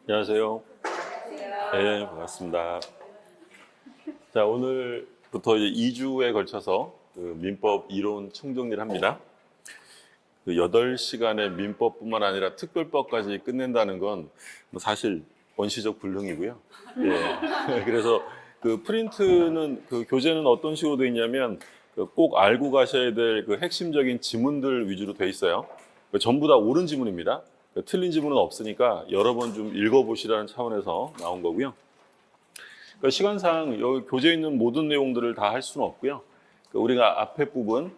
안녕하세요. 네, 반갑습니다. 자, 오늘부터 이제 2주에 걸쳐서 민법 이론 총정리를 합니다. 8시간의 민법뿐만 아니라 특별법까지 끝낸다는 건뭐 사실 원시적 불능이고요. 예. 그래서 프린트는 교재는 어떤 식으로 되어 있냐면 꼭 알고 가셔야 될 핵심적인 지문들 위주로 되어 있어요. 전부 다 옳은 지문입니다. 틀린 지문은 없으니까 여러 번 좀 읽어보시라는 차원에서 나온 거고요. 시간상 여기 교재에 있는 모든 내용들을 다 할 수는 없고요. 우리가 앞에 부분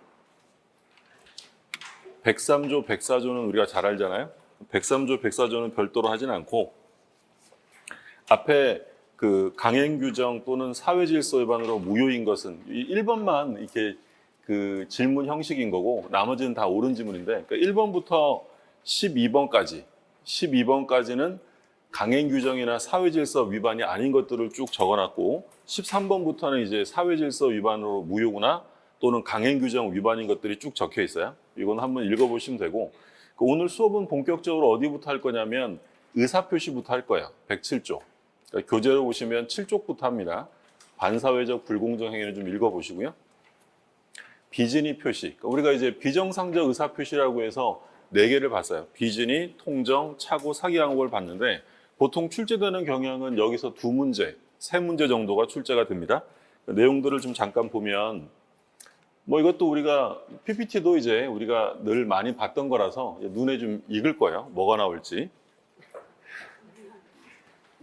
103조, 104조는 우리가 잘 알잖아요. 103조, 104조는 별도로 하진 않고 앞에 강행규정 또는 사회질서 위반으로 무효인 것은 1번만 이렇게 질문 형식인 거고 나머지는 다 옳은 지문인데 1번부터 12번까지는 강행규정이나 사회질서 위반이 아닌 것들을 쭉 적어놨고 13번부터는 이제 사회질서 위반으로 무효구나 또는 강행규정 위반인 것들이 쭉 적혀 있어요. 이건 한번 읽어보시면 되고 오늘 수업은 본격적으로 어디부터 할 거냐면 의사표시부터 할 거예요. 107조. 그러니까 교재로 보시면 7쪽부터 합니다. 반사회적 불공정 행위를 좀 읽어보시고요. 비진의 표시. 그러니까 우리가 이제 비정상적 의사표시라고 해서 4개를 봤어요. 비진의, 통정, 착오, 사기 항목을 봤는데 보통 출제되는 경향은 여기서 2문제, 3문제 정도가 출제가 됩니다. 내용들을 좀 잠깐 보면 이것도 우리가 PPT도 이제 우리가 늘 많이 봤던 거라서 눈에 좀 익을 거예요. 뭐가 나올지.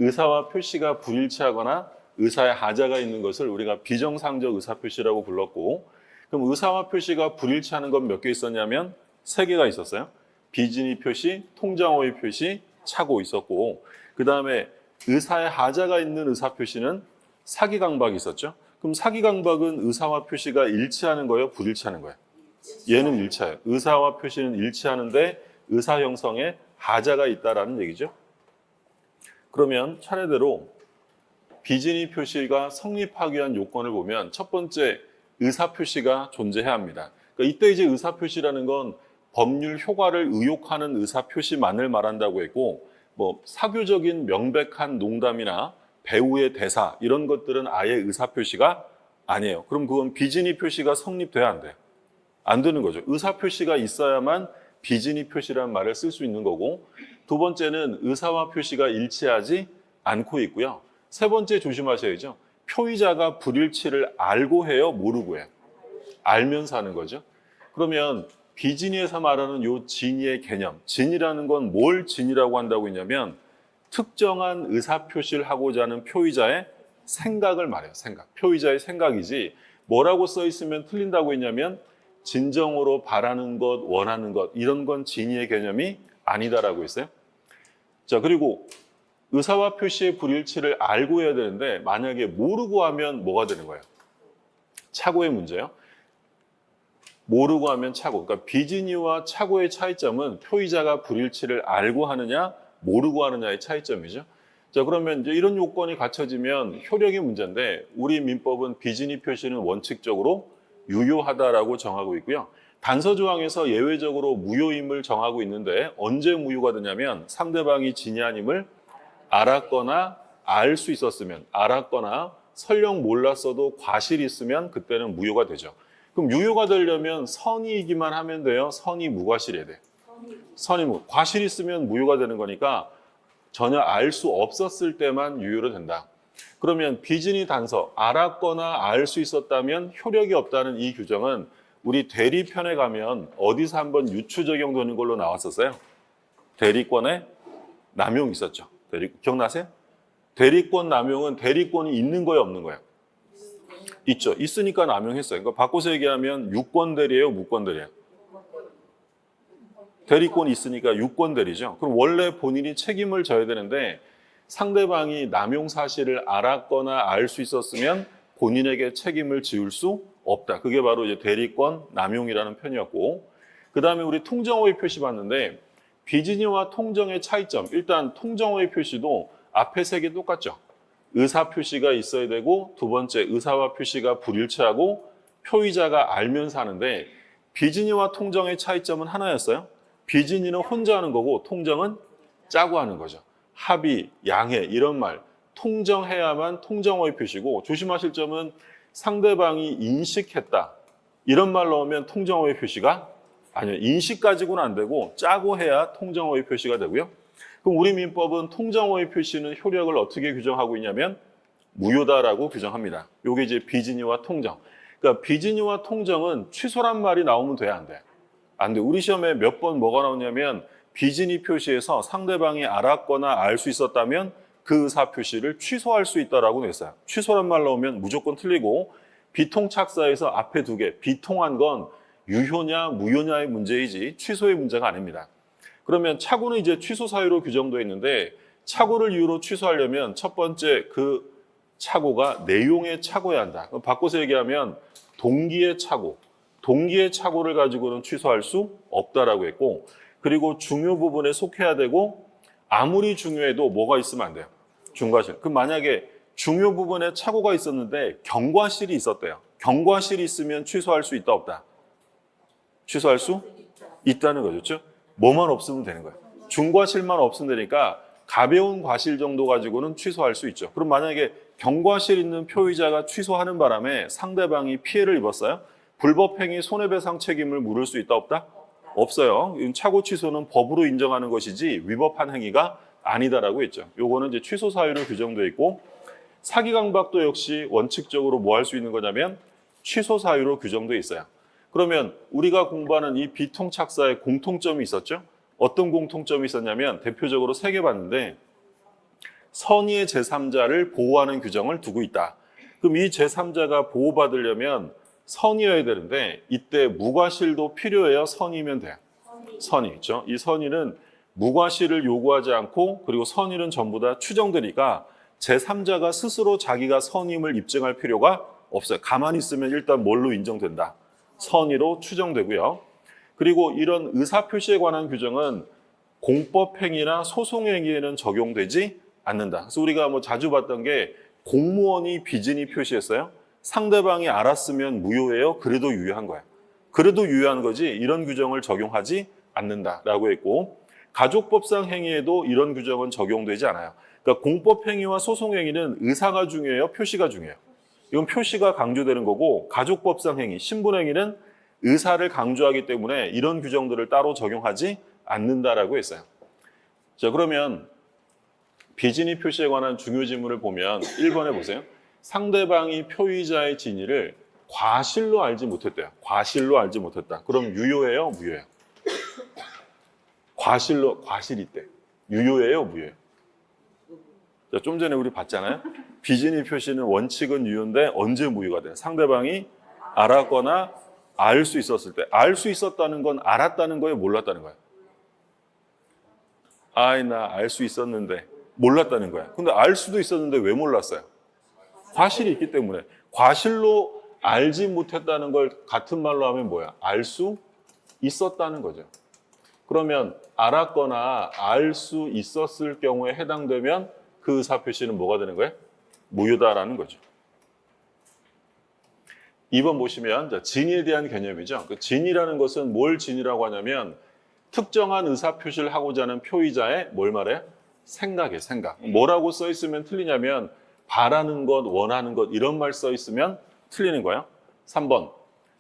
의사와 표시가 불일치하거나 의사의 하자가 있는 것을 우리가 비정상적 의사표시라고 불렀고 그럼 의사와 표시가 불일치하는 건 몇 개 있었냐면 3개가 있었어요. 비진의 표시, 통장호의 표시, 착오 있었고 그 다음에 의사의 하자가 있는 의사표시는 사기강박이 있었죠. 그럼 사기강박은 의사와 표시가 일치하는 거예요? 불일치하는 거예요? 얘는 일치해요. 의사와 표시는 일치하는데 의사 형성에 하자가 있다라는 얘기죠. 그러면 차례대로 비진의 표시가 성립하기 위한 요건을 보면 첫 번째 의사표시가 존재해야 합니다. 그러니까 이때 이제 의사표시라는 건 법률 효과를 의욕하는 의사표시만을 말한다고 했고 사교적인 명백한 농담이나 배우의 대사 이런 것들은 아예 의사표시가 아니에요. 그럼 그건 비진의 표시가 성립돼야 안 돼요. 안 되는 거죠. 의사표시가 있어야만 비진의 표시라는 말을 쓸 수 있는 거고 두 번째는 의사와 표시가 일치하지 않고 있고요. 세 번째 조심하셔야죠. 표의자가 불일치를 알고 해요? 모르고 해요? 알면서 하는 거죠. 그러면 비진의에서 말하는 요 진의의 개념, 진이라는 건 뭘 진이라고 한다고 했냐면 특정한 의사표시를 하고자 하는 표의자의 생각을 말해요. 생각. 표의자의 생각이지 뭐라고 써 있으면 틀린다고 했냐면 진정으로 바라는 것, 원하는 것 이런 건 진의의 개념이 아니다라고 했어요. 자, 그리고 의사와 표시의 불일치를 알고 해야 되는데 만약에 모르고 하면 뭐가 되는 거예요? 착오의 문제예요. 모르고 하면 착오. 그러니까 비진의와 착오의 차이점은 표의자가 불일치를 알고 하느냐, 모르고 하느냐의 차이점이죠. 자, 그러면 이제 이런 요건이 갖춰지면 효력이 문제인데 우리 민법은 비진의 표시는 원칙적으로 유효하다라고 정하고 있고요. 단서 조항에서 예외적으로 무효임을 정하고 있는데 언제 무효가 되냐면 상대방이 진이 아님을 알았거나 알 수 있었으면, 알았거나 설령 몰랐어도 과실이 있으면 그때는 무효가 되죠. 그럼 유효가 되려면 선의이기만 하면 돼요? 선의 무과실이어야 돼요? 선의 무. 과실이 있으면 무효가 되는 거니까 전혀 알 수 없었을 때만 유효로 된다. 그러면 비진의 단서, 알았거나 알 수 있었다면 효력이 없다는 이 규정은 우리 대리편에 가면 어디서 한번 유추 적용되는 걸로 나왔었어요? 대리권에 남용이 있었죠. 기억나세요? 대리권 남용은 대리권이 있는 거예요, 없는 거예요? 있죠. 있으니까 남용했어요. 그러니까 바꿔서 얘기하면 유권 대리예요, 무권 대리예요? 대리권이 있으니까 유권 대리죠. 그럼 원래 본인이 책임을 져야 되는데 상대방이 남용 사실을 알았거나 알 수 있었으면 본인에게 책임을 지을 수 없다. 그게 바로 이제 대리권 남용이라는 편이었고, 그 다음에 우리 통정호의 표시 봤는데 비진의와 통정의 차이점. 일단 통정호의 표시도 앞에 3개 똑같죠. 의사 표시가 있어야 되고 두 번째 의사와 표시가 불일치하고 표의자가 알면서 하는데 비진의와 통정의 차이점은 하나였어요. 비진의는 혼자 하는 거고 통정은 짜고 하는 거죠. 합의, 양해 이런 말 통정해야만 통정어의 표시고 조심하실 점은 상대방이 인식했다. 이런 말 넣으면 통정어의 표시가 아니요. 인식 가지고는 안 되고 짜고 해야 통정어의 표시가 되고요. 그럼 우리 민법은 통정어의 표시는 효력을 어떻게 규정하고 있냐면 무효다라고 규정합니다. 요게 이제 비진이와 통정. 그러니까 비진이와 통정은 취소란 말이 나오면 돼, 안 돼? 안 돼. 우리 시험에 몇 번 뭐가 나오냐면 비진이 표시에서 상대방이 알았거나 알 수 있었다면 그 의사 표시를 취소할 수 있다라고 냈어요. 취소란 말 나오면 무조건 틀리고 비통착사에서 앞에 두 개, 비통한 건 유효냐 무효냐의 문제이지 취소의 문제가 아닙니다. 그러면 착오는 이제 취소 사유로 규정되어 있는데 착오를 이유로 취소하려면 첫 번째 그 착오가 내용의 착오여야 한다. 바꿔서 얘기하면 동기의 착오, 동기의 착오를 가지고는 취소할 수 없다라고 했고 그리고 중요 부분에 속해야 되고 아무리 중요해도 뭐가 있으면 안 돼요? 중과실. 그럼 만약에 중요 부분에 착오가 있었는데 경과실이 있었대요. 경과실이 있으면 취소할 수 있다 없다? 취소할 수 있다는 거죠. 그렇죠? 뭐만 없으면 되는 거예요. 중과실만 없으면 되니까 가벼운 과실 정도 가지고는 취소할 수 있죠. 그럼 만약에 경과실 있는 표의자가 취소하는 바람에 상대방이 피해를 입었어요. 불법행위 손해배상 책임을 물을 수 있다 없다? 없어요. 착오 취소는 법으로 인정하는 것이지 위법한 행위가 아니다라고 했죠. 요거는 이제 취소 사유로 규정되어 있고 사기강박도 역시 원칙적으로 뭐 할 수 있는 거냐면 취소 사유로 규정되어 있어요. 그러면 우리가 공부하는 이 비통착사에 공통점이 있었죠? 어떤 공통점이 있었냐면 대표적으로 3개 봤는데 선의의 제3자를 보호하는 규정을 두고 있다. 그럼 이 제3자가 보호받으려면 선의여야 되는데 이때 무과실도 필요해요? 선의면 돼요? 선의 있죠. 이 선의는 무과실을 요구하지 않고 그리고 선의는 전부 다 추정되니까 제3자가 스스로 자기가 선임을 입증할 필요가 없어요. 가만히 있으면 일단 뭘로 인정된다? 선의로 추정되고요. 그리고 이런 의사표시에 관한 규정은 공법행위나 소송행위에는 적용되지 않는다. 그래서 우리가 뭐 자주 봤던 게 공무원이 비진이 표시했어요. 상대방이 알았으면 무효예요. 그래도 유효한 거야. 그래도 유효한 거지 이런 규정을 적용하지 않는다라고 했고 가족법상 행위에도 이런 규정은 적용되지 않아요. 그러니까 공법행위와 소송행위는 의사가 중요해요. 표시가 중요해요. 이건 표시가 강조되는 거고 가족법상 행위, 신분행위는 의사를 강조하기 때문에 이런 규정들을 따로 적용하지 않는다라고 했어요. 자, 그러면 비진의 표시에 관한 중요 지문을 보면 1번에 보세요. 상대방이 표의자의 진위를 과실로 알지 못했대요. 과실로 알지 못했다. 그럼 유효해요? 무효해요? 과실이 있대. 유효해요? 무효해요? 자, 좀 전에 우리 봤잖아요. 비진의 표시는 원칙은 유효인데 언제 무효가 돼요? 상대방이 알았거나 알 수 있었을 때. 알 수 있었다는 건 알았다는 거예요? 몰랐다는 거예요? 나 알 수 있었는데 몰랐다는 거예요. 근데 알 수도 있었는데 왜 몰랐어요? 과실이 있기 때문에. 과실로 알지 못했다는 걸 같은 말로 하면 뭐야? 알 수 있었다는 거죠. 그러면 알았거나 알 수 있었을 경우에 해당되면 그 의사표시는 뭐가 되는 거예요? 무효다라는 거죠. 2번 보시면 진위에 대한 개념이죠. 그 진위라는 것은 뭘 진위라고 하냐면 특정한 의사표시를 하고자 하는 표의자의 뭘 말해요? 생각이에요. 생각. 뭐라고 써 있으면 틀리냐면 바라는 것, 원하는 것 이런 말 써 있으면 틀리는 거예요. 3번.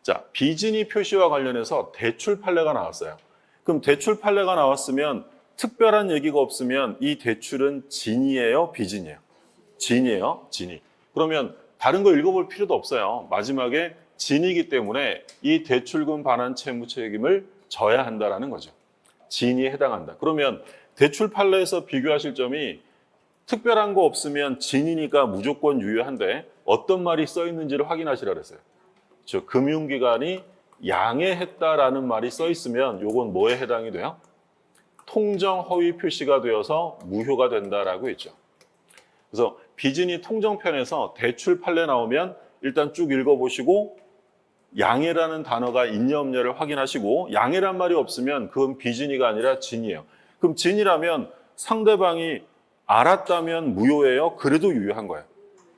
자, 비진위 표시와 관련해서 대출 판례가 나왔어요. 그럼 대출 판례가 나왔으면 특별한 얘기가 없으면 이 대출은 진위예요? 비진이에요? 진이에요. 진위. 그러면 다른 거 읽어볼 필요도 없어요. 마지막에 진이기 때문에 이 대출금 반환 채무 책임을 져야 한다라는 거죠. 진위에 해당한다. 그러면 대출 판례에서 비교하실 점이 특별한 거 없으면 진이니까 무조건 유효한데 어떤 말이 써 있는지를 확인하시라 그랬어요. 즉 금융기관이 양해했다라는 말이 써 있으면 이건 뭐에 해당이 돼요? 통정 허위 표시가 되어서 무효가 된다라고 했죠. 그래서 비진이 통정편에서 대출 판례 나오면 일단 쭉 읽어보시고 양해라는 단어가 있냐 없냐를 확인하시고 양해란 말이 없으면 그건 비진이가 아니라 진이에요. 그럼 진이라면 상대방이 알았다면 무효예요? 그래도 유효한 거예요.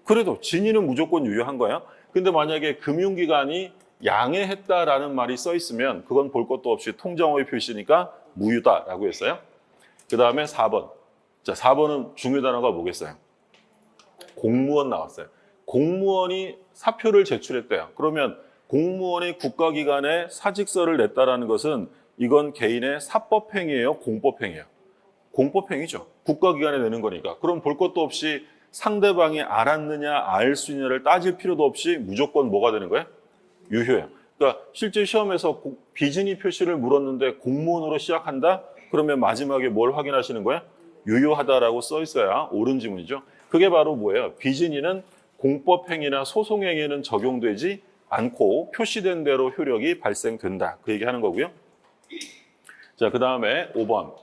그래도 진이는 무조건 유효한 거예요. 근데 만약에 금융기관이 양해했다라는 말이 써 있으면 그건 볼 것도 없이 통정허위 표시니까 무효다라고 했어요. 그 다음에 4번. 자, 4번은 중요 단어가 뭐겠어요? 공무원 나왔어요. 공무원이 사표를 제출했대요. 그러면 공무원이 국가기관에 사직서를 냈다라는 것은 이건 개인의 사법행위예요, 공법행위예요? 공법행위죠. 국가기관에 내는 거니까. 그럼 볼 것도 없이 상대방이 알았느냐 알 수 있느냐를 따질 필요도 없이 무조건 뭐가 되는 거예요? 유효해요. 그러니까 실제 시험에서 비진이 표시를 물었는데 공무원으로 시작한다? 그러면 마지막에 뭘 확인하시는 거예요? 유효하다라고 써 있어야 옳은 지문이죠. 그게 바로 뭐예요? 비진이는 공법행위나 소송행위에는 적용되지 않고 표시된 대로 효력이 발생된다. 그 얘기하는 거고요. 자, 그 다음에 5번.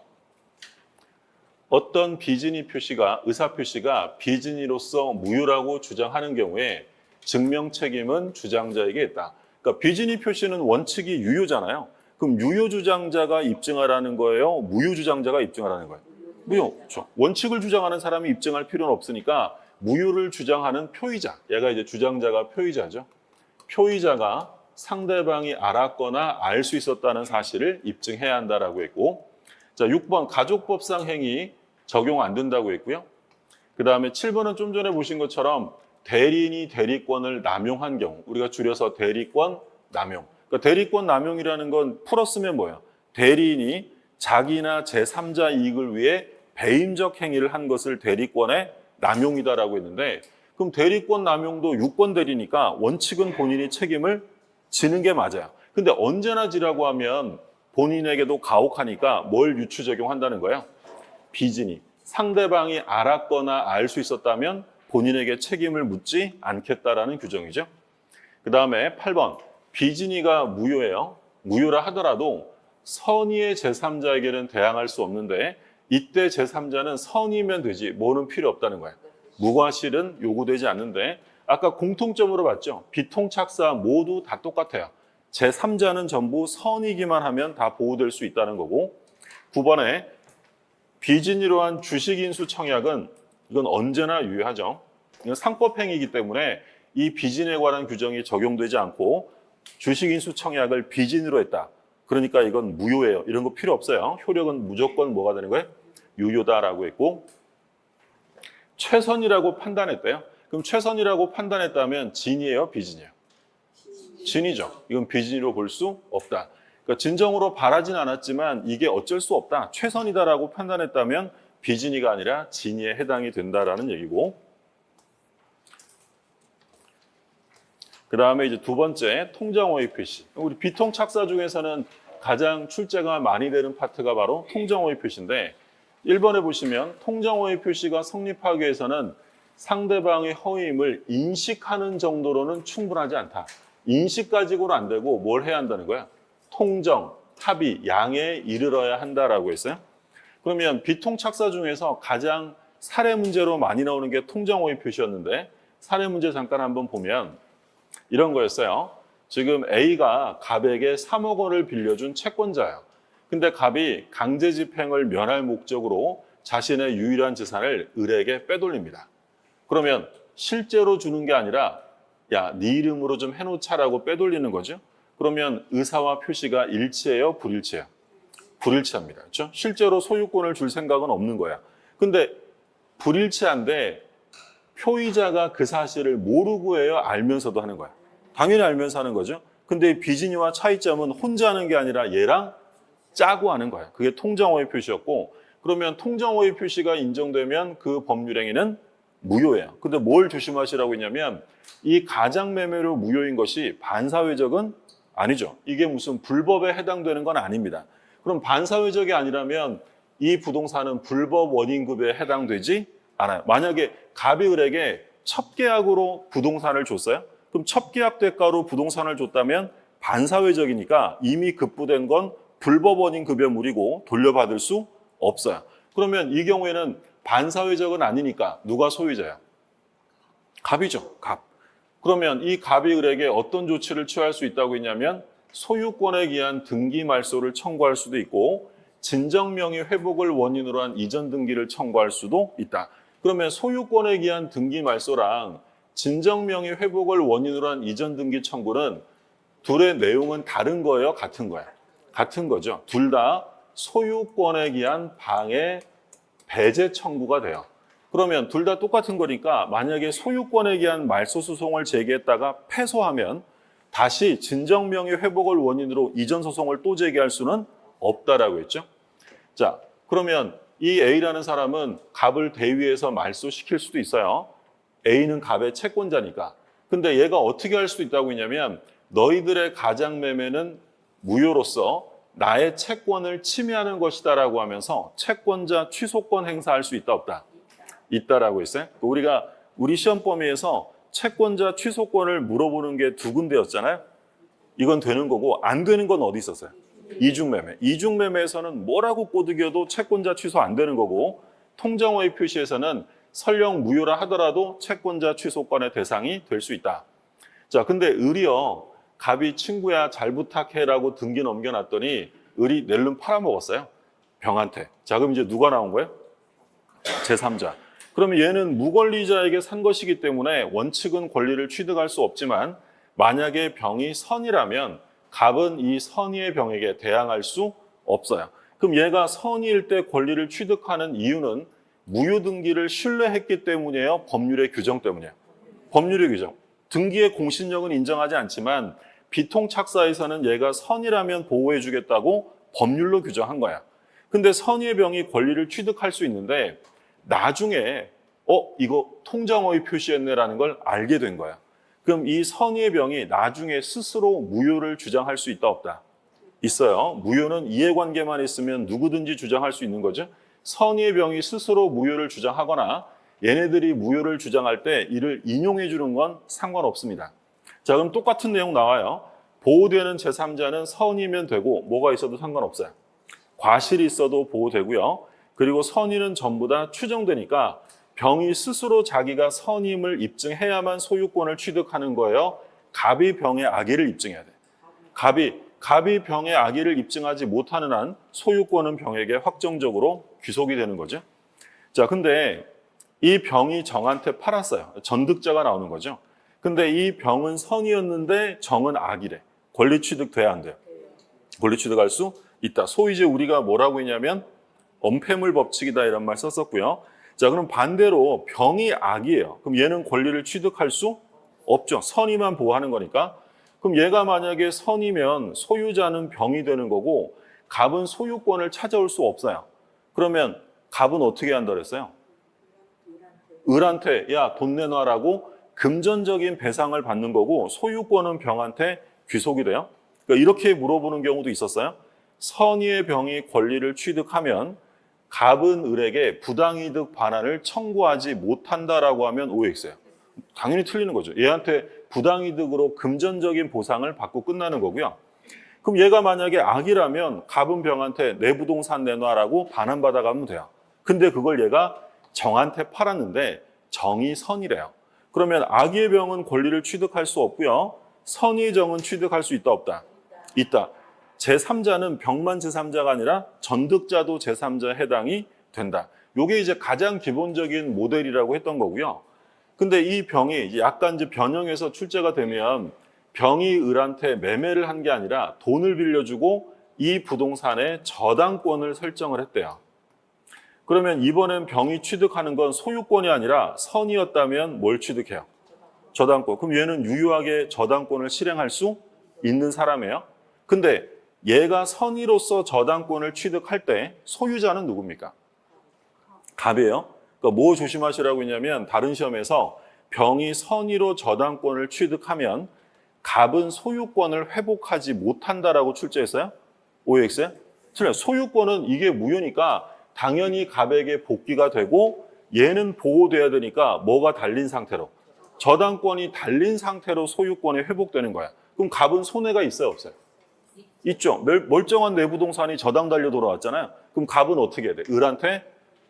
어떤 비진이 표시가, 의사 표시가 비진이로서 무효라고 주장하는 경우에 증명 책임은 주장자에게 있다. 그러니까 비진이 표시는 원칙이 유효잖아요. 그럼 유효 주장자가 입증하라는 거예요? 무효 주장자가 입증하라는 거예요? 무효. 그렇죠. 원칙을 주장하는 사람이 입증할 필요는 없으니까 무효를 주장하는 표의자, 얘가 이제 주장자가 표의자죠. 표의자가 상대방이 알았거나 알 수 있었다는 사실을 입증해야 한다라고 했고, 자, 6번 가족법상 행위 적용 안 된다고 했고요. 그 다음에 7번은 좀 전에 보신 것처럼 대리인이 대리권을 남용한 경우, 우리가 줄여서 대리권 남용. 그러니까 대리권 남용이라는 건 풀었으면 뭐예요? 대리인이 자기나 제3자 이익을 위해 배임적 행위를 한 것을 대리권의 남용이다라고 했는데, 그럼 대리권 남용도 유권 대리니까 원칙은 본인이 책임을 지는 게 맞아요. 근데 언제나 지라고 하면 본인에게도 가혹하니까 뭘 유추 적용한다는 거예요? 비진이. 상대방이 알았거나 알 수 있었다면 본인에게 책임을 묻지 않겠다라는 규정이죠. 그 다음에 8번. 비진이가 무효예요. 무효라 하더라도 선의의 제3자에게는 대항할 수 없는데 이때 제3자는 선의면 되지 뭐는 필요 없다는 거예요. 무과실은 요구되지 않는데 아까 공통점으로 봤죠. 비통착사 모두 다 똑같아요. 제3자는 전부 선의기만 하면 다 보호될 수 있다는 거고, 9번에 비진이로 한 주식인수 청약은 이건 언제나 유효하죠. 이건 상법행위이기 때문에 이 비진에 관한 규정이 적용되지 않고 주식인수 청약을 비진으로 했다. 그러니까 이건 무효예요. 이런 거 필요 없어요. 효력은 무조건 뭐가 되는 거예요? 유효다라고 했고, 최선이라고 판단했대요. 그럼 최선이라고 판단했다면 진이에요, 비진이에요? 진이죠. 이건 비진으로 볼 수 없다. 그러니까 진정으로 바라진 않았지만 이게 어쩔 수 없다. 최선이다라고 판단했다면 비진이가 아니라 진이에 해당이 된다라는 얘기고. 그 다음에 이제 두 번째 통정오해 표시. 우리 비통착사 중에서는 가장 출제가 많이 되는 파트가 바로 통정오해 표시인데, 1번에 보시면 통정오해 표시가 성립하기 위해서는 상대방의 허위임을 인식하는 정도로는 충분하지 않다. 인식 가지고는 안 되고 뭘 해야 한다는 거야? 통정, 합의, 양에 이르러야 한다라고 했어요. 그러면 비통착사 중에서 가장 사례 문제로 많이 나오는 게 통정오해 표시였는데, 사례 문제 잠깐 한번 보면 이런 거였어요. 지금 A가 갑에게 3억 원을 빌려준 채권자예요. 근데 갑이 강제 집행을 면할 목적으로 자신의 유일한 재산을 을에게 빼돌립니다. 그러면 실제로 주는 게 아니라 야, 네 이름으로 좀 해놓자라고 빼돌리는 거죠. 그러면 의사와 표시가 일치해요, 불일치해요? 불일치합니다. 그렇죠? 실제로 소유권을 줄 생각은 없는 거야. 근데 불일치한데 표의자가 그 사실을 모르고 해요, 알면서도 하는 거야? 당연히 알면서 하는 거죠. 근데 비진이와 차이점은 혼자 하는 게 아니라 얘랑 짜고 하는 거야. 그게 통정오해 표시였고, 그러면 통정오해 표시가 인정되면 그 법률행위는 무효예요. 근데 뭘 조심하시라고 했냐면 이 가장매매로 무효인 것이 반사회적은 아니죠. 이게 무슨 불법에 해당되는 건 아닙니다. 그럼 반사회적이 아니라면 이 부동산은 불법 원인급에 해당되지 않아요. 만약에 갑이 을에게 첩계약으로 부동산을 줬어요? 그럼 첩계약 대가로 부동산을 줬다면 반사회적이니까 이미 급부된 건 불법 원인급여물이고 돌려받을 수 없어요. 그러면 이 경우에는 반사회적은 아니니까 누가 소유자야? 갑이죠, 갑. 그러면 이 갑이 을에게 어떤 조치를 취할 수 있다고 했냐면 소유권에 기한 등기 말소를 청구할 수도 있고 진정명의 회복을 원인으로 한 이전 등기를 청구할 수도 있다. 그러면 소유권에 기한 등기 말소랑 진정명의 회복을 원인으로 한 이전 등기 청구는 둘의 내용은 다른 거예요, 같은 거예요? 같은 거죠. 둘 다 소유권에 기한 방해 배제 청구가 돼요. 그러면 둘 다 똑같은 거니까 만약에 소유권에 대한 말소 소송을 제기했다가 패소하면 다시 진정명의 회복을 원인으로 이전 소송을 또 제기할 수는 없다라고 했죠. 자, 그러면 이 A라는 사람은 갑을 대위해서 말소시킬 수도 있어요. A는 갑의 채권자니까. 근데 얘가 어떻게 할 수도 있다고 했냐면 너희들의 가장매매는 무효로서 나의 채권을 침해하는 것이다라고 하면서 채권자 취소권 행사할 수 있다 없다? 있다라고 했어요. 우리가 우리 시험 범위에서 채권자 취소권을 물어보는 게 두 군데였잖아요. 이건 되는 거고 안 되는 건 어디 있었어요? 이중매매. 이중매매에서는 뭐라고 꼬드겨도 채권자 취소 안 되는 거고 통정호의 표시에서는 설령 무효라 하더라도 채권자 취소권의 대상이 될 수 있다. 자, 근데 을이요. 갑이 친구야 잘 부탁해라고 등기 넘겨놨더니 을이 낼름 팔아먹었어요. 병한테. 자, 그럼 이제 누가 나온 거예요? 제3자. 그러면 얘는 무권리자에게 산 것이기 때문에 원칙은 권리를 취득할 수 없지만 만약에 병이 선이라면 갑은 이 선의의 병에게 대항할 수 없어요. 그럼 얘가 선의일 때 권리를 취득하는 이유는 무효등기를 신뢰했기 때문이에요? 법률의 규정 때문이에요? 법률의 규정. 등기의 공신력은 인정하지 않지만 비통착사에서는 얘가 선이라면 보호해 주겠다고 법률로 규정한 거야. 근데 선의의 병이 권리를 취득할 수 있는데 나중에 이거 통정허위 표시했네라는 걸 알게 된 거야. 그럼 이 선의의 병이 나중에 스스로 무효를 주장할 수 있다 없다? 있어요. 무효는 이해관계만 있으면 누구든지 주장할 수 있는 거죠. 선의의 병이 스스로 무효를 주장하거나 얘네들이 무효를 주장할 때 이를 인용해 주는 건 상관없습니다. 자, 그럼 똑같은 내용 나와요. 보호되는 제3자는 선의면 되고 뭐가 있어도 상관없어요. 과실이 있어도 보호되고요. 그리고 선의는 전부 다 추정되니까 병이 스스로 자기가 선임을 입증해야만 소유권을 취득하는 거예요. 갑이 병의 악의를 입증해야 돼. 갑이 병의 악의를 입증하지 못하는 한 소유권은 병에게 확정적으로 귀속이 되는 거죠. 자, 근데 이 병이 정한테 팔았어요. 전득자가 나오는 거죠. 근데 이 병은 선이었는데 정은 악이래. 권리 취득돼야 안 돼요? 권리 취득할 수 있다. 소위 이제 우리가 뭐라고 했냐면 엄폐물 법칙이다 이런 말 썼었고요. 자, 그럼 반대로 병이 악이에요. 그럼 얘는 권리를 취득할 수 없죠. 선의만 보호하는 거니까. 그럼 얘가 만약에 선이면 소유자는 병이 되는 거고 갑은 소유권을 찾아올 수 없어요. 그러면 갑은 어떻게 한다 그랬어요? 을한테 야, 돈 내놔라고 금전적인 배상을 받는 거고 소유권은 병한테 귀속이 돼요. 그러니까 이렇게 물어보는 경우도 있었어요. 선의의 병이 권리를 취득하면 갑은 을에게 부당이득 반환을 청구하지 못한다라고 하면 OX예요. 당연히 틀리는 거죠. 얘한테 부당이득으로 금전적인 보상을 받고 끝나는 거고요. 그럼 얘가 만약에 악이라면 갑은 병한테 내 부동산 내놔라고 반환받아가면 돼요. 근데 그걸 얘가 정한테 팔았는데 정이 선이래요. 그러면 악의 병은 권리를 취득할 수 없고요. 선의 정은 취득할 수 있다 없다? 있다. 제3자는 병만 제3자가 아니라 전득자도 제3자에 해당이 된다. 이게 이제 가장 기본적인 모델이라고 했던 거고요. 근데 이 병이 이제 약간 이제 변형해서 출제가 되면 병이 을한테 매매를 한 게 아니라 돈을 빌려주고 이 부동산의 저당권을 설정을 했대요. 그러면 이번엔 병이 취득하는 건 소유권이 아니라 선이었다면 뭘 취득해요? 저당권. 그럼 얘는 유효하게 저당권을 실행할 수 있는 사람이에요. 근데 얘가 선의로서 저당권을 취득할 때 소유자는 누굽니까? 갑이에요. 그러니까 뭐 조심하시라고 했냐면 다른 시험에서 병이 선의로 저당권을 취득하면 갑은 소유권을 회복하지 못한다라고 출제했어요? OX에? 틀려요. 소유권은 이게 무효니까 당연히 갑에게 복귀가 되고 얘는 보호돼야 되니까 뭐가 달린 상태로? 저당권이 달린 상태로 소유권이 회복되는 거야. 그럼 갑은 손해가 있어요, 없어요? 있죠. 멀쩡한 내 부동산이 저당 달려 돌아왔잖아요. 그럼 갑은 어떻게 해야 돼? 을한테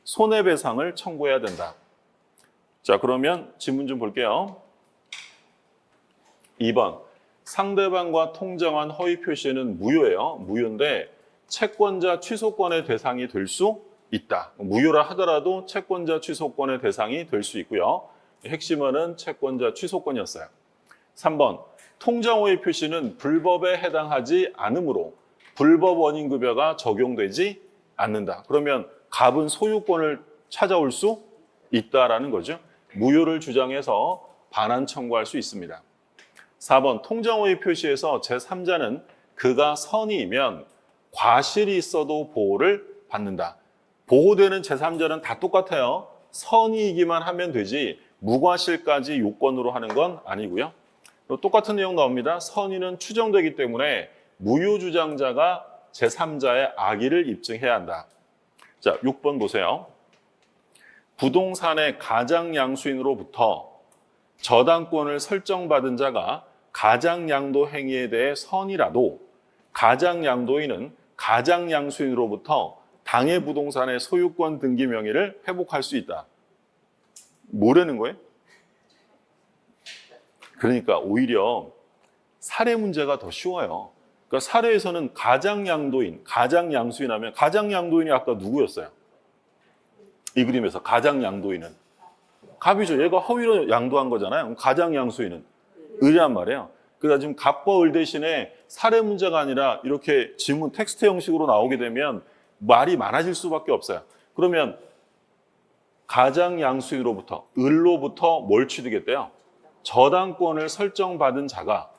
손해배상을 청구해야 된다. 자, 그러면 질문 좀 볼게요. 2번. 상대방과 통정한 허위 표시는 무효예요. 무효인데 채권자 취소권의 대상이 될 수 있다. 무효라 하더라도 채권자 취소권의 대상이 될 수 있고요. 핵심어는 채권자 취소권이었어요. 3번. 통정허위 표시는 불법에 해당하지 않으므로 불법 원인급여가 적용되지 않는다. 그러면 갑은 소유권을 찾아올 수 있다라는 거죠. 무효를 주장해서 반환 청구할 수 있습니다. 4번 통정호의 표시에서 제3자는 그가 선의이면 과실이 있어도 보호를 받는다. 보호되는 제3자는 다 똑같아요. 선의이기만 하면 되지 무과실까지 요건으로 하는 건 아니고요. 똑같은 내용 나옵니다. 선의는 추정되기 때문에 무효주장자가 제3자의 악의를 입증해야 한다. 자, 6번 보세요. 부동산의 가장양수인으로부터 저당권을 설정받은 자가 가장양도 행위에 대해 선이라도 가장양도인은 가장양수인으로부터 당해 부동산의 소유권 등기 명의를 회복할 수 있다. 뭐라는 거예요? 그러니까 오히려 사례 문제가 더 쉬워요. 그러니까 사례에서는 가장양도인, 가장양수인 하면 가장양도인이 아까 누구였어요? 이 그림에서 가장양도인은 갑이죠. 얘가 허위로 양도한 거잖아요. 가장양수인은 을이란 말이에요. 그러니까 지금 갑과 을 대신에 사례 문제가 아니라 이렇게 지문 텍스트 형식으로 나오게 되면 말이 많아질 수밖에 없어요. 그러면 가장양수인으로부터 을로부터 뭘 취득했대요? 저당권을 설정받은 자가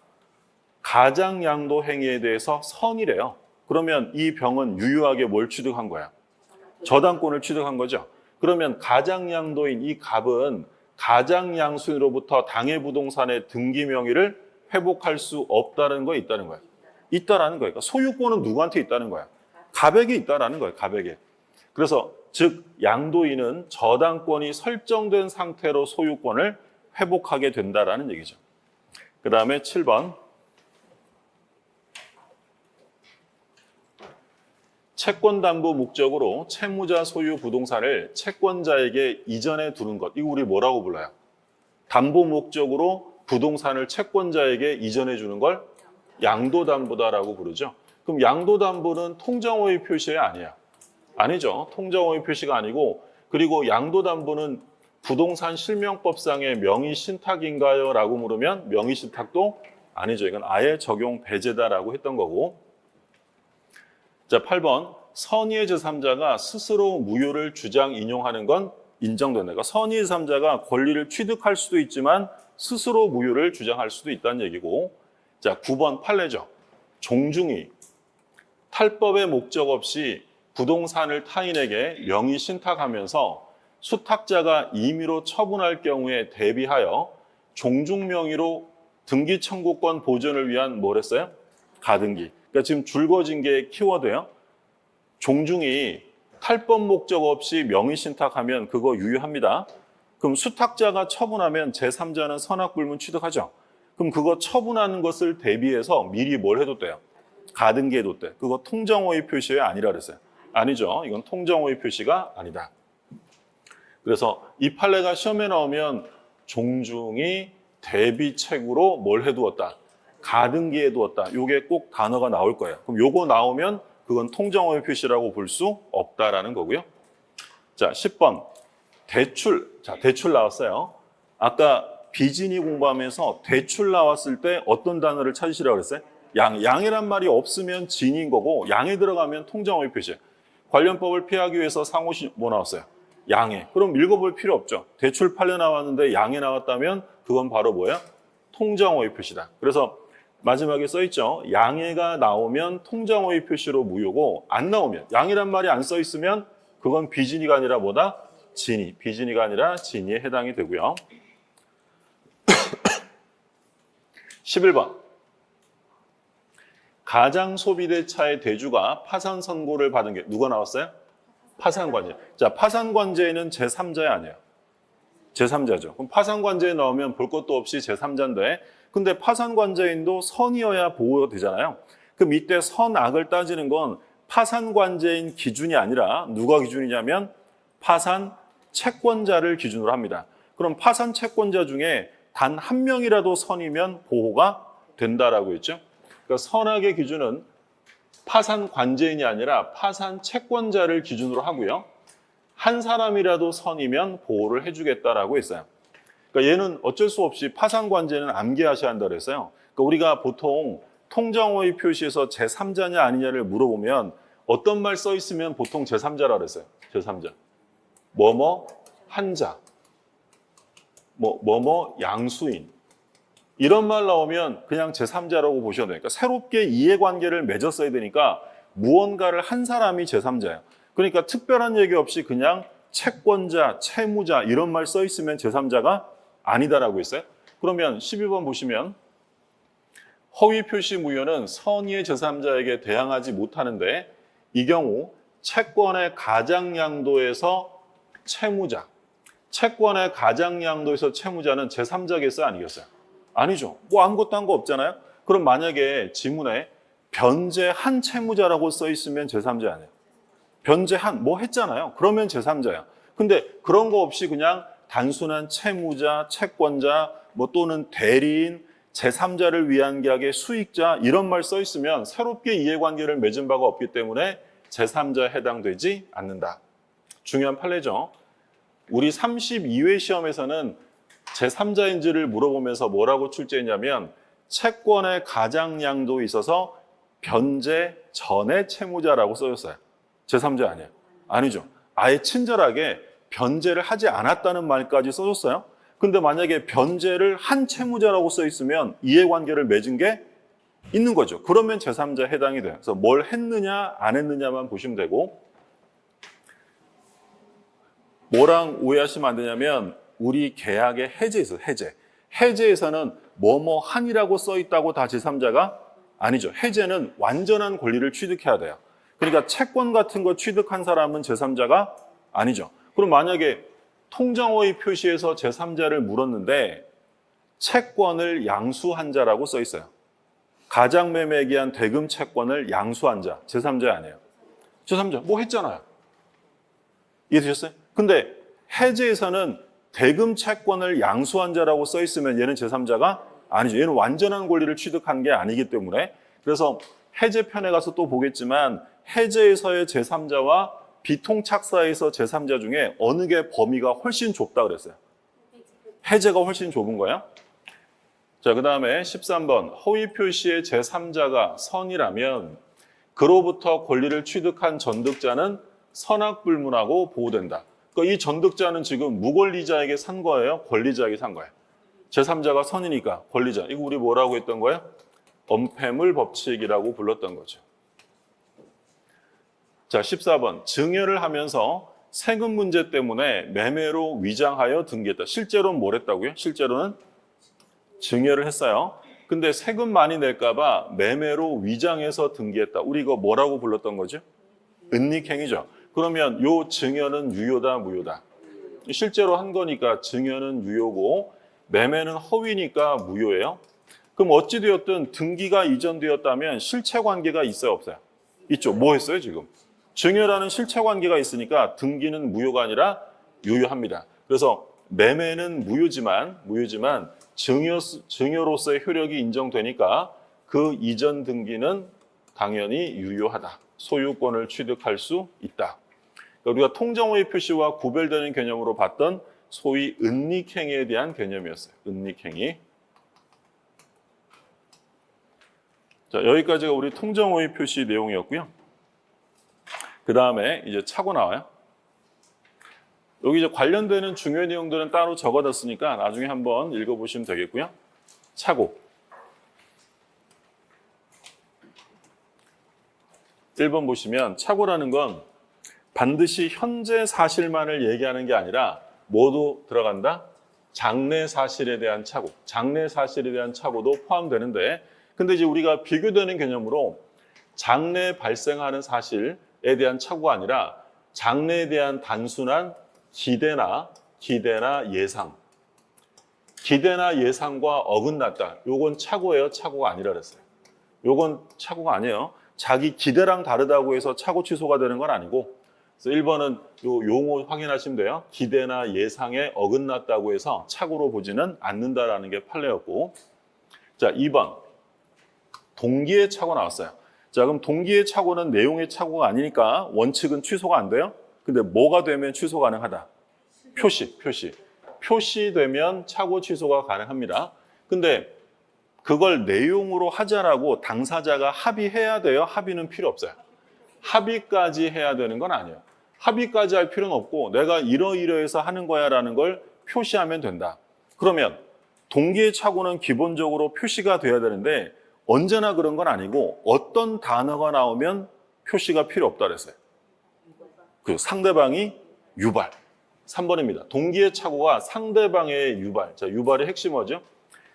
가장양도 행위에 대해서 선이래요. 그러면 이 병은 유효하게 뭘 취득한 거야? 저당권을 취득한 거죠. 그러면 가장양도인 이 갑은 가장양수인으로부터 당해 부동산의 등기 명의를 회복할 수 없다는 거에 있다는 거야. 있다라는 거예요. 그러니까 소유권은 누구한테 있다는 거야? 갑에게 있다라는 거예요. 갑에게. 그래서 즉 양도인은 저당권이 설정된 상태로 소유권을 회복하게 된다라는 얘기죠. 그 다음에 7번. 채권담보 목적으로 채무자 소유 부동산을 채권자에게 이전해 두는 것. 이거 우리 뭐라고 불러요? 담보 목적으로 부동산을 채권자에게 이전해 주는 걸 양도담보다라고 부르죠. 그럼 양도담보는 통정호의 표시 아니야? 아니죠. 통정호의 표시가 아니고, 그리고 양도담보는 부동산 실명법상의 명의신탁인가요? 라고 물으면 명의신탁도 아니죠. 이건 아예 적용 배제다라고 했던 거고. 자, 8번. 선의의 제3자가 스스로 무효를 주장 인용하는 건 인정된다. 그러니까 선의의 제3자가 권리를 취득할 수도 있지만 스스로 무효를 주장할 수도 있다는 얘기고. 자, 9번 판례죠. 종중이 탈법의 목적 없이 부동산을 타인에게 명의 신탁하면서 수탁자가 임의로 처분할 경우에 대비하여 종중 명의로 등기 청구권 보존을 위한 뭘 했어요? 가등기. 그러니까 지금 줄거진 게 키워드예요. 종중이 탈법 목적 없이 명의 신탁하면 그거 유효합니다. 그럼 수탁자가 처분하면 제3자는 선악불문 취득하죠. 그럼 그거 처분하는 것을 대비해서 미리 뭘 해뒀대요? 가등기 해뒀대. 그거 통정호의 표시가 아니라 그랬어요. 아니죠. 이건 통정호의 표시가 아니다. 그래서 이 판례가 시험에 나오면 종중이 대비책으로 뭘 해두었다? 가등기 해두었다. 요게 꼭 단어가 나올 거예요. 그럼 요거 나오면 그건 통정호의 표시라고 볼 수 없다라는 거고요. 자, 10번. 대출. 자, 대출 나왔어요. 아까 비진이 공부하면서 대출 나왔을 때 어떤 단어를 찾으시라고 그랬어요? 양이란 말이 없으면 진인 거고 양에 들어가면 통정호의 표시. 관련법을 피하기 위해서 상호시 뭐 나왔어요? 양해. 그럼 읽어볼 필요 없죠. 대출 판례 나왔는데 양해 나왔다면 그건 바로 뭐야? 통정호의 표시다. 그래서 마지막에 써있죠. 양해가 나오면 통정호의 표시로 무효고 안 나오면 양이란 말이 안 써있으면 그건 비진이가 아니라 뭐다? 진이. 비진이가 아니라 진이에 해당이 되고요. 11번. 가장소비대차의 대주가 파산 선고를 받은 게 누가 나왔어요? 파산관제. 자, 파산관제는 제3자야 아니에요? 제3자죠. 그럼 파산관제에 나오면 볼 것도 없이 제3자인데 근데 파산관제인도 선이어야 보호가 되잖아요. 그럼 이때 선악을 따지는 건 파산관제인 기준이 아니라 누가 기준이냐면 파산 채권자를 기준으로 합니다. 그럼 파산 채권자 중에 단 한 명이라도 선이면 보호가 된다라고 했죠. 그러니까 선악의 기준은 파산 관제인이 아니라 파산 채권자를 기준으로 하고요. 한 사람이라도 선이면 보호를 해주겠다라고 했어요. 그러니까 얘는 어쩔 수 없이 파산 관제는 암기하셔야 한다고 했어요. 그러니까 우리가 보통 통정호의 표시에서 제3자냐 아니냐를 물어보면 어떤 말 써 있으면 보통 제3자라 그랬어요. 제3자. 뭐뭐 한자. 뭐뭐 양수인. 이런 말 나오면 그냥 제3자라고 보셔도 되니까 새롭게 이해관계를 맺었어야 되니까 무언가를 한 사람이 제3자예요. 그러니까 특별한 얘기 없이 그냥 채권자, 채무자 이런 말 써 있으면 제3자가 아니다라고 했어요. 그러면 12번 보시면 허위 표시 무효는 선의의 제3자에게 대항하지 못하는데 이 경우 채권의 가장양도에서 채무자, 채권의 가장양도에서 채무자는 제3자겠어요? 아니겠어요? 아니죠. 뭐 아무것도 한 거 없잖아요. 그럼 만약에 지문에 변제한 채무자라고 써 있으면 제3자 아니에요. 변제한 뭐 했잖아요. 그러면 제3자야. 근데 그런 거 없이 그냥 단순한 채무자, 채권자 뭐 또는 대리인, 제3자를 위한 계약의 수익자 이런 말 써 있으면 새롭게 이해관계를 맺은 바가 없기 때문에 제3자에 해당되지 않는다. 중요한 판례죠. 우리 32회 시험에서는 제3자인지를 물어보면서 뭐라고 출제했냐면 채권의 가장양도에 있어서 변제 전의 채무자라고 써졌어요. 제3자 아니에요. 아니죠. 아예 친절하게 변제를 하지 않았다는 말까지 써줬어요. 근데 만약에 변제를 한 채무자라고 써 있으면 이해관계를 맺은 게 있는 거죠. 그러면 제3자에 해당이 돼요. 그래서 뭘 했느냐 안 했느냐만 보시면 되고 뭐랑 오해하시면 안 되냐면 우리 계약의 해제에서 해제에서는 뭐뭐 한이라고 써 있다고 다 제3자가 아니죠. 해제는 완전한 권리를 취득해야 돼요. 그러니까 채권 같은 거 취득한 사람은 제3자가 아니죠. 그럼 만약에 통정허위 표시에서 제3자를 물었는데 채권을 양수한 자라고 써 있어요. 가장매매에 기한 대금 채권을 양수한 자, 제3자 아니에요. 제3자 뭐 했잖아요. 이해되셨어요? 근데 해제에서는 대금 채권을 양수한 자라고 써 있으면 얘는 제3자가 아니죠. 얘는 완전한 권리를 취득한 게 아니기 때문에 그래서 해제편에 가서 또 보겠지만 해제에서의 제3자와 비통착사에서 제3자 중에 어느 게 범위가 훨씬 좁다 그랬어요. 해제가 훨씬 좁은 거예요. 자, 그 다음에 13번 허위 표시의 제3자가 선이라면 그로부터 권리를 취득한 전득자는 선악불문하고 보호된다. 그러니까 이 전득자는 지금 무권리자에게 산 거예요? 권리자에게 산 거예요? 제3자가 선이니까 권리자. 이거 우리 뭐라고 했던 거예요? 엄폐물 법칙이라고 불렀던 거죠. 자, 14번. 증여를 하면서 세금 문제 때문에 매매로 위장하여 등기했다. 실제로는 뭘 했다고요? 실제로는 증여를 했어요. 근데 세금 많이 낼까 봐 매매로 위장해서 등기했다. 우리 이거 뭐라고 불렀던 거죠? 은닉행위죠. 그러면 요 증여는 유효다, 무효다? 실제로 한 거니까 증여는 유효고 매매는 허위니까 무효예요. 그럼 어찌되었든 등기가 이전되었다면 실체관계가 있어요, 없어요? 있죠. 뭐 했어요, 지금? 증여라는 실체관계가 있으니까 등기는 무효가 아니라 유효합니다. 그래서 매매는 무효지만 증여로서의 효력이 인정되니까 그 이전 등기는 당연히 유효하다. 소유권을 취득할 수 있다. 우리가 통정허위 표시와 구별되는 개념으로 봤던 소위 은닉행위에 대한 개념이었어요. 은닉행위. 자, 여기까지가 우리 통정허위 표시 내용이었고요. 그 다음에 이제 차고 나와요. 여기 이제 관련되는 중요한 내용들은 따로 적어놨으니까 나중에 한번 읽어보시면 되겠고요. 차고. 1번 보시면 차고라는 건 반드시 현재 사실만을 얘기하는 게 아니라 모두 들어간다? 장래 사실에 대한 차고. 장래 사실에 대한 차고도 포함되는데 근데 이제 우리가 비교되는 개념으로 장래에 발생하는 사실에 대한 차고가 아니라 장래에 대한 단순한 기대나 예상. 기대나 예상과 어긋났다. 요건 차고예요? 차고가 아니라 그랬어요. 요건 차고가 아니에요. 자기 기대랑 다르다고 해서 차고 취소가 되는 건 아니고 그래서 1번은 요 용어 확인하시면 돼요. 기대나 예상에 어긋났다고 해서 차고로 보지는 않는다라는 게 판례였고 자, 2번 동기의 차고 나왔어요. 자, 그럼 동기의 차고는 내용의 차고가 아니니까 원칙은 취소가 안 돼요. 근데 뭐가 되면 취소 가능하다? 표시되면 차고 취소가 가능합니다. 근데 그걸 내용으로 하자라고 당사자가 합의해야 돼요? 합의는 필요 없어요. 합의까지 해야 되는 건 아니에요. 합의까지 할 필요는 없고 내가 이러이러해서 하는 거야 라는 걸 표시하면 된다. 그러면 동기의 착오는 기본적으로 표시가 돼야 되는데 언제나 그런 건 아니고 어떤 단어가 나오면 표시가 필요 없다 그랬어요. 그 상대방이 유발. 3번입니다. 동기의 착오가 상대방의 유발. 자, 유발의 핵심 뭐죠?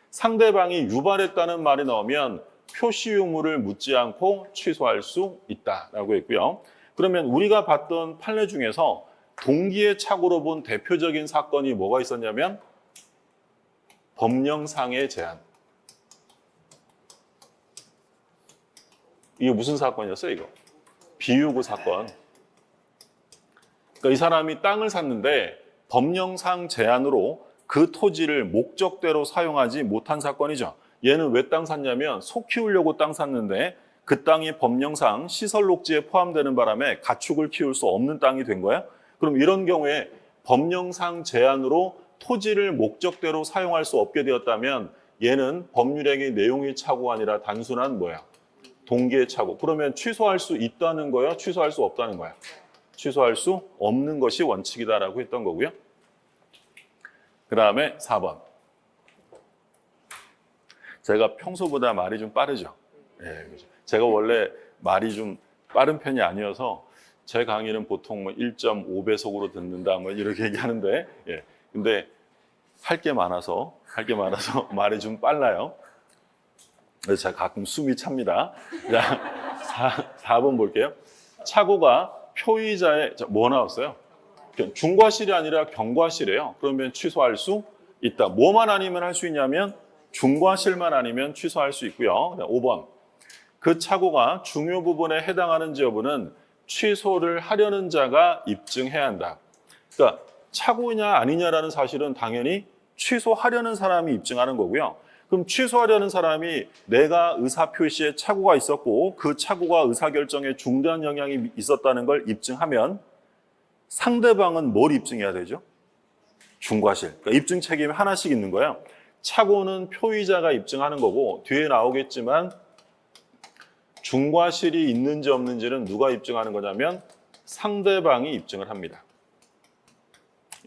상대방이 유발했다는 말이 나오면 표시 유무를 묻지 않고 취소할 수 있다라고 했고요. 그러면 우리가 봤던 판례 중에서 동기의 착오로 본 대표적인 사건이 뭐가 있었냐면 법령상의 제한. 이게 무슨 사건이었어요, 이거? 비유구 사건. 그러니까 이 사람이 땅을 샀는데 법령상 제한으로 그 토지를 목적대로 사용하지 못한 사건이죠. 얘는 왜 땅 샀냐면 소 키우려고 땅 샀는데 그 땅이 법령상 시설 녹지에 포함되는 바람에 가축을 키울 수 없는 땅이 된 거야. 그럼 이런 경우에 법령상 제한으로 토지를 목적대로 사용할 수 없게 되었다면 얘는 법률행위 내용의 착오가 아니라 단순한 뭐야? 동기의 착오. 그러면 취소할 수 있다는 거야? 취소할 수 없다는 거야? 취소할 수 없는 것이 원칙이다라고 했던 거고요. 그 다음에 4번. 제가 평소보다 말이 좀 빠르죠. 예, 그렇죠. 제가 원래 말이 좀 빠른 편이 아니어서 제 강의는 보통 뭐 1.5배속으로 듣는다 뭐 이렇게 얘기하는데, 예. 근데 할 게 많아서 말이 좀 빨라요. 그래서 제가 가끔 숨이 찹니다. 자, 4번 볼게요. 착오가 표의자의 뭐 나왔어요? 중과실이 아니라 경과실이에요. 그러면 취소할 수 있다. 뭐만 아니면 할 수 있냐면 중과실만 아니면 취소할 수 있고요. 5번. 그 착오가 중요 부분에 해당하는지 여부는 취소를 하려는 자가 입증해야 한다. 그러니까 착오냐 아니냐라는 사실은 당연히 취소하려는 사람이 입증하는 거고요. 그럼 취소하려는 사람이 내가 의사표시에 착오가 있었고 그 착오가 의사결정에 중대한 영향이 있었다는 걸 입증하면 상대방은 뭘 입증해야 되죠? 중과실. 그러니까 입증 책임이 하나씩 있는 거예요. 착오는 표의자가 입증하는 거고 뒤에 나오겠지만 중과실이 있는지 없는지는 누가 입증하는 거냐면 상대방이 입증을 합니다.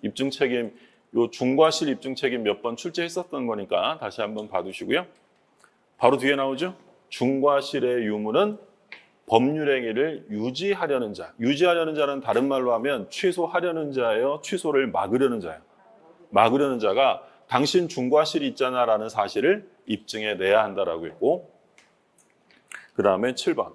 입증 책임, 요 중과실 입증 책임 몇 번 출제했었던 거니까 다시 한번 봐두시고요. 바로 뒤에 나오죠. 중과실의 유무는 법률행위를 유지하려는 자. 유지하려는 자는 다른 말로 하면 취소하려는 자예요. 취소를 막으려는 자예요. 막으려는 자가 당신 중과실이 있잖아라는 사실을 입증해내야 한다라고 했고, 그 다음에 7번.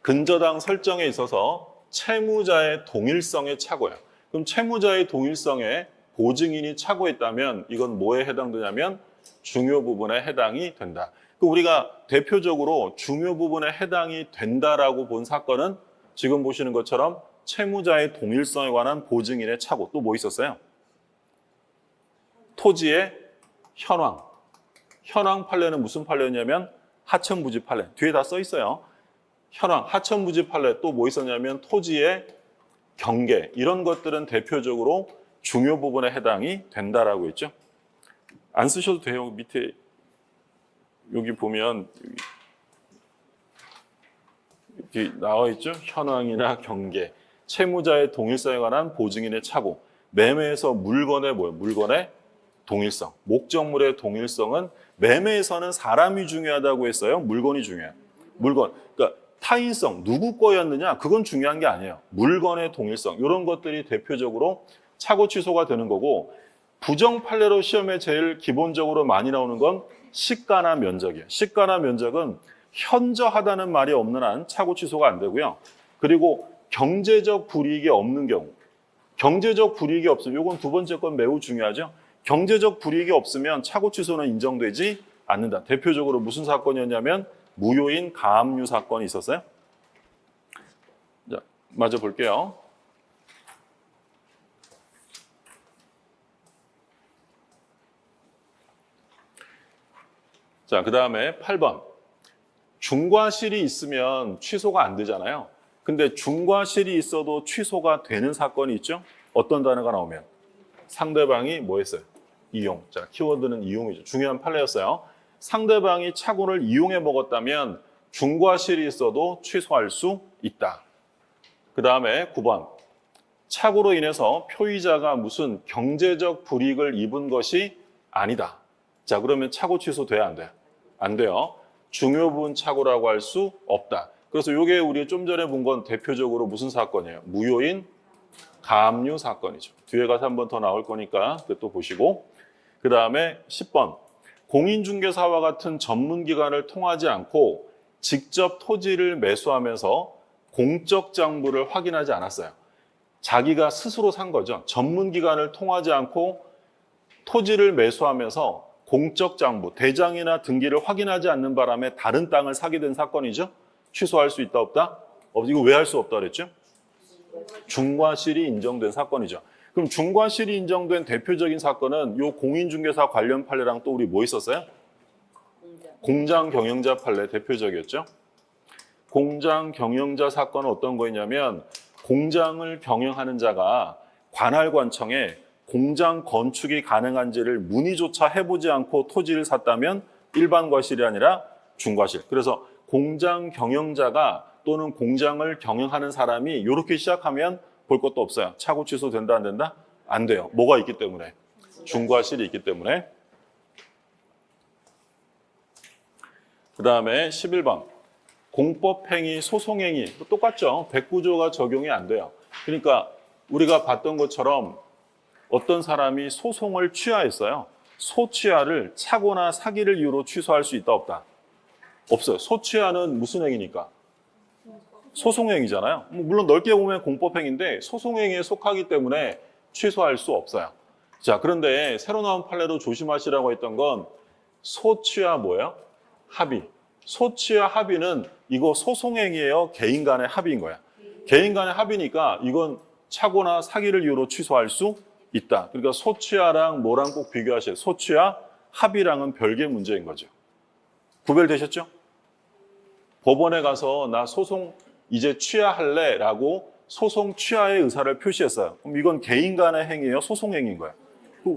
근저당 설정에 있어서 채무자의 동일성에 착오야. 그럼 채무자의 동일성에 보증인이 착오했다면 이건 뭐에 해당되냐면 중요 부분에 해당이 된다. 그럼 우리가 대표적으로 중요 부분에 해당이 된다라고 본 사건은 지금 보시는 것처럼 채무자의 동일성에 관한 보증인의 착오. 또 뭐 있었어요? 토지의 현황. 현황 판례는 무슨 판례냐면 하천부지 판례. 뒤에 다 써 있어요. 현황, 하천부지 판례. 또 뭐 있었냐면 토지의 경계. 이런 것들은 대표적으로 중요 부분에 해당이 된다라고 했죠. 안 쓰셔도 돼요. 밑에 여기 보면 이렇게 나와 있죠. 현황이나 경계. 채무자의 동일성에 관한 보증인의 착오. 매매에서 물건의 뭐예요? 물건의 동일성. 목적물의 동일성은 매매에서는 사람이 중요하다고 했어요. 물건이 중요해요. 물건. 그러니까 타인성, 누구 거였느냐? 그건 중요한 게 아니에요. 물건의 동일성. 이런 것들이 대표적으로 착오 취소가 되는 거고 부정 판례로 시험에 제일 기본적으로 많이 나오는 건 시가나 면적이에요. 시가나 면적은 현저하다는 말이 없는 한 착오 취소가 안 되고요. 그리고 경제적 불이익이 없는 경우. 경제적 불이익이 없으면 이건 두 번째 건 매우 중요하죠. 경제적 불이익이 없으면 착오 취소는 인정되지 않는다. 대표적으로 무슨 사건이었냐면 무효인 가압류 사건이 있었어요. 자, 마저 볼게요. 자, 그 다음에 8번. 중과실이 있으면 취소가 안 되잖아요. 근데 중과실이 있어도 취소가 되는 사건이 있죠? 어떤 단어가 나오면? 상대방이 뭐 했어요? 이용. 자, 키워드는 이용이죠. 중요한 판례였어요. 상대방이 착오를 이용해 먹었다면 중과실이 있어도 취소할 수 있다. 그 다음에 9번. 착오로 인해서 표의자가 무슨 경제적 불이익을 입은 것이 아니다. 자, 그러면 착오 취소돼야 안 돼요? 안 돼요. 중요 부분 착오라고 할 수 없다. 그래서 이게 우리 좀 전에 본 건 대표적으로 무슨 사건이에요? 무효인 가압류 사건이죠. 뒤에 가서 한 번 더 나올 거니까 그것도 보시고. 그 다음에 10번. 공인중개사와 같은 전문기관을 통하지 않고 직접 토지를 매수하면서 공적 장부를 확인하지 않았어요. 자기가 스스로 산 거죠. 전문기관을 통하지 않고 토지를 매수하면서 공적 장부, 대장이나 등기를 확인하지 않는 바람에 다른 땅을 사게 된 사건이죠. 취소할 수 있다 없다? 이거 왜 할 수 없다 그랬죠? 중과실이 인정된 사건이죠. 그럼 중과실이 인정된 대표적인 사건은 이 공인중개사 관련 판례랑 또 우리 뭐 있었어요? 공장 경영자 판례 대표적이었죠. 공장 경영자 사건은 어떤 거였냐면 공장을 경영하는 자가 관할관청에 공장 건축이 가능한지를 문의조차 해보지 않고 토지를 샀다면 일반 과실이 아니라 중과실. 그래서 공장 경영자가 또는 공장을 경영하는 사람이 이렇게 시작하면 볼 것도 없어요. 착오 취소 된다 안 된다? 안 돼요. 뭐가 있기 때문에? 중과실이 있기 때문에. 그 다음에 11번. 공법행위, 소송행위 똑같죠. 109조가 적용이 안 돼요. 그러니까 우리가 봤던 것처럼 어떤 사람이 소송을 취하했어요. 소취하를 착오나 사기를 이유로 취소할 수 있다 없다? 없어요. 소취하는 무슨 행위니까? 소송행위잖아요. 물론 넓게 보면 공법행위인데 소송행위에 속하기 때문에 취소할 수 없어요. 자, 그런데 새로 나온 판례로 조심하시라고 했던 건 소취하 뭐예요? 합의. 소취와 합의는 이거 소송행위예요? 개인 간의 합의인 거야. 개인 간의 합의니까 이건 착오나 사기를 이유로 취소할 수 있다. 그러니까 소취하랑 뭐랑 꼭 비교하셔야 돼요. 소취하, 합의랑은 별개 문제인 거죠. 구별되셨죠? 법원에 가서 나 소송 이제 취하할래 라고 소송 취하의 의사를 표시했어요. 그럼 이건 개인 간의 행위예요? 소송행위인 거야.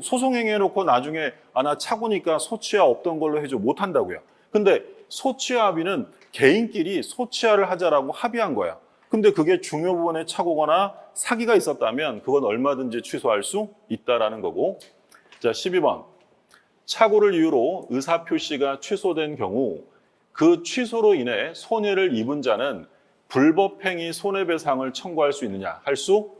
소송행위 해놓고 나중에 나 착오니까 소취하 없던 걸로 해줘. 못한다고요. 근데 소취하 합의는 개인끼리 소취하를 하자라고 합의한 거야. 근데 그게 중요 부분에 착오거나 사기가 있었다면 그건 얼마든지 취소할 수 있다라는 거고. 자, 12번. 착오를 이유로 의사표시가 취소된 경우 그 취소로 인해 손해를 입은 자는 불법행위 손해배상을 청구할 수 있느냐? 할 수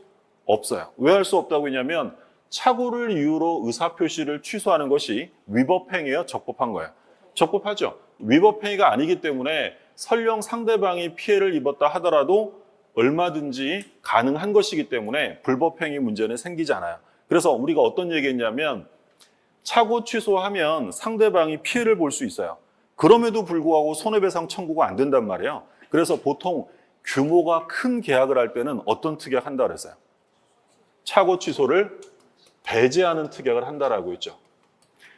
없어요. 왜 할 수 없다고 했냐면 착오를 이유로 의사표시를 취소하는 것이 위법행위예요? 적법한 거예요? 적법하죠. 위법행위가 아니기 때문에 설령 상대방이 피해를 입었다 하더라도 얼마든지 가능한 것이기 때문에 불법행위 문제는 생기지 않아요. 그래서 우리가 어떤 얘기했냐면 착오 취소하면 상대방이 피해를 볼 수 있어요. 그럼에도 불구하고 손해배상 청구가 안 된단 말이에요. 그래서 보통 규모가 큰 계약을 할 때는 어떤 특약 한다 그랬어요? 착오 취소를 배제하는 특약을 한다라고 했죠.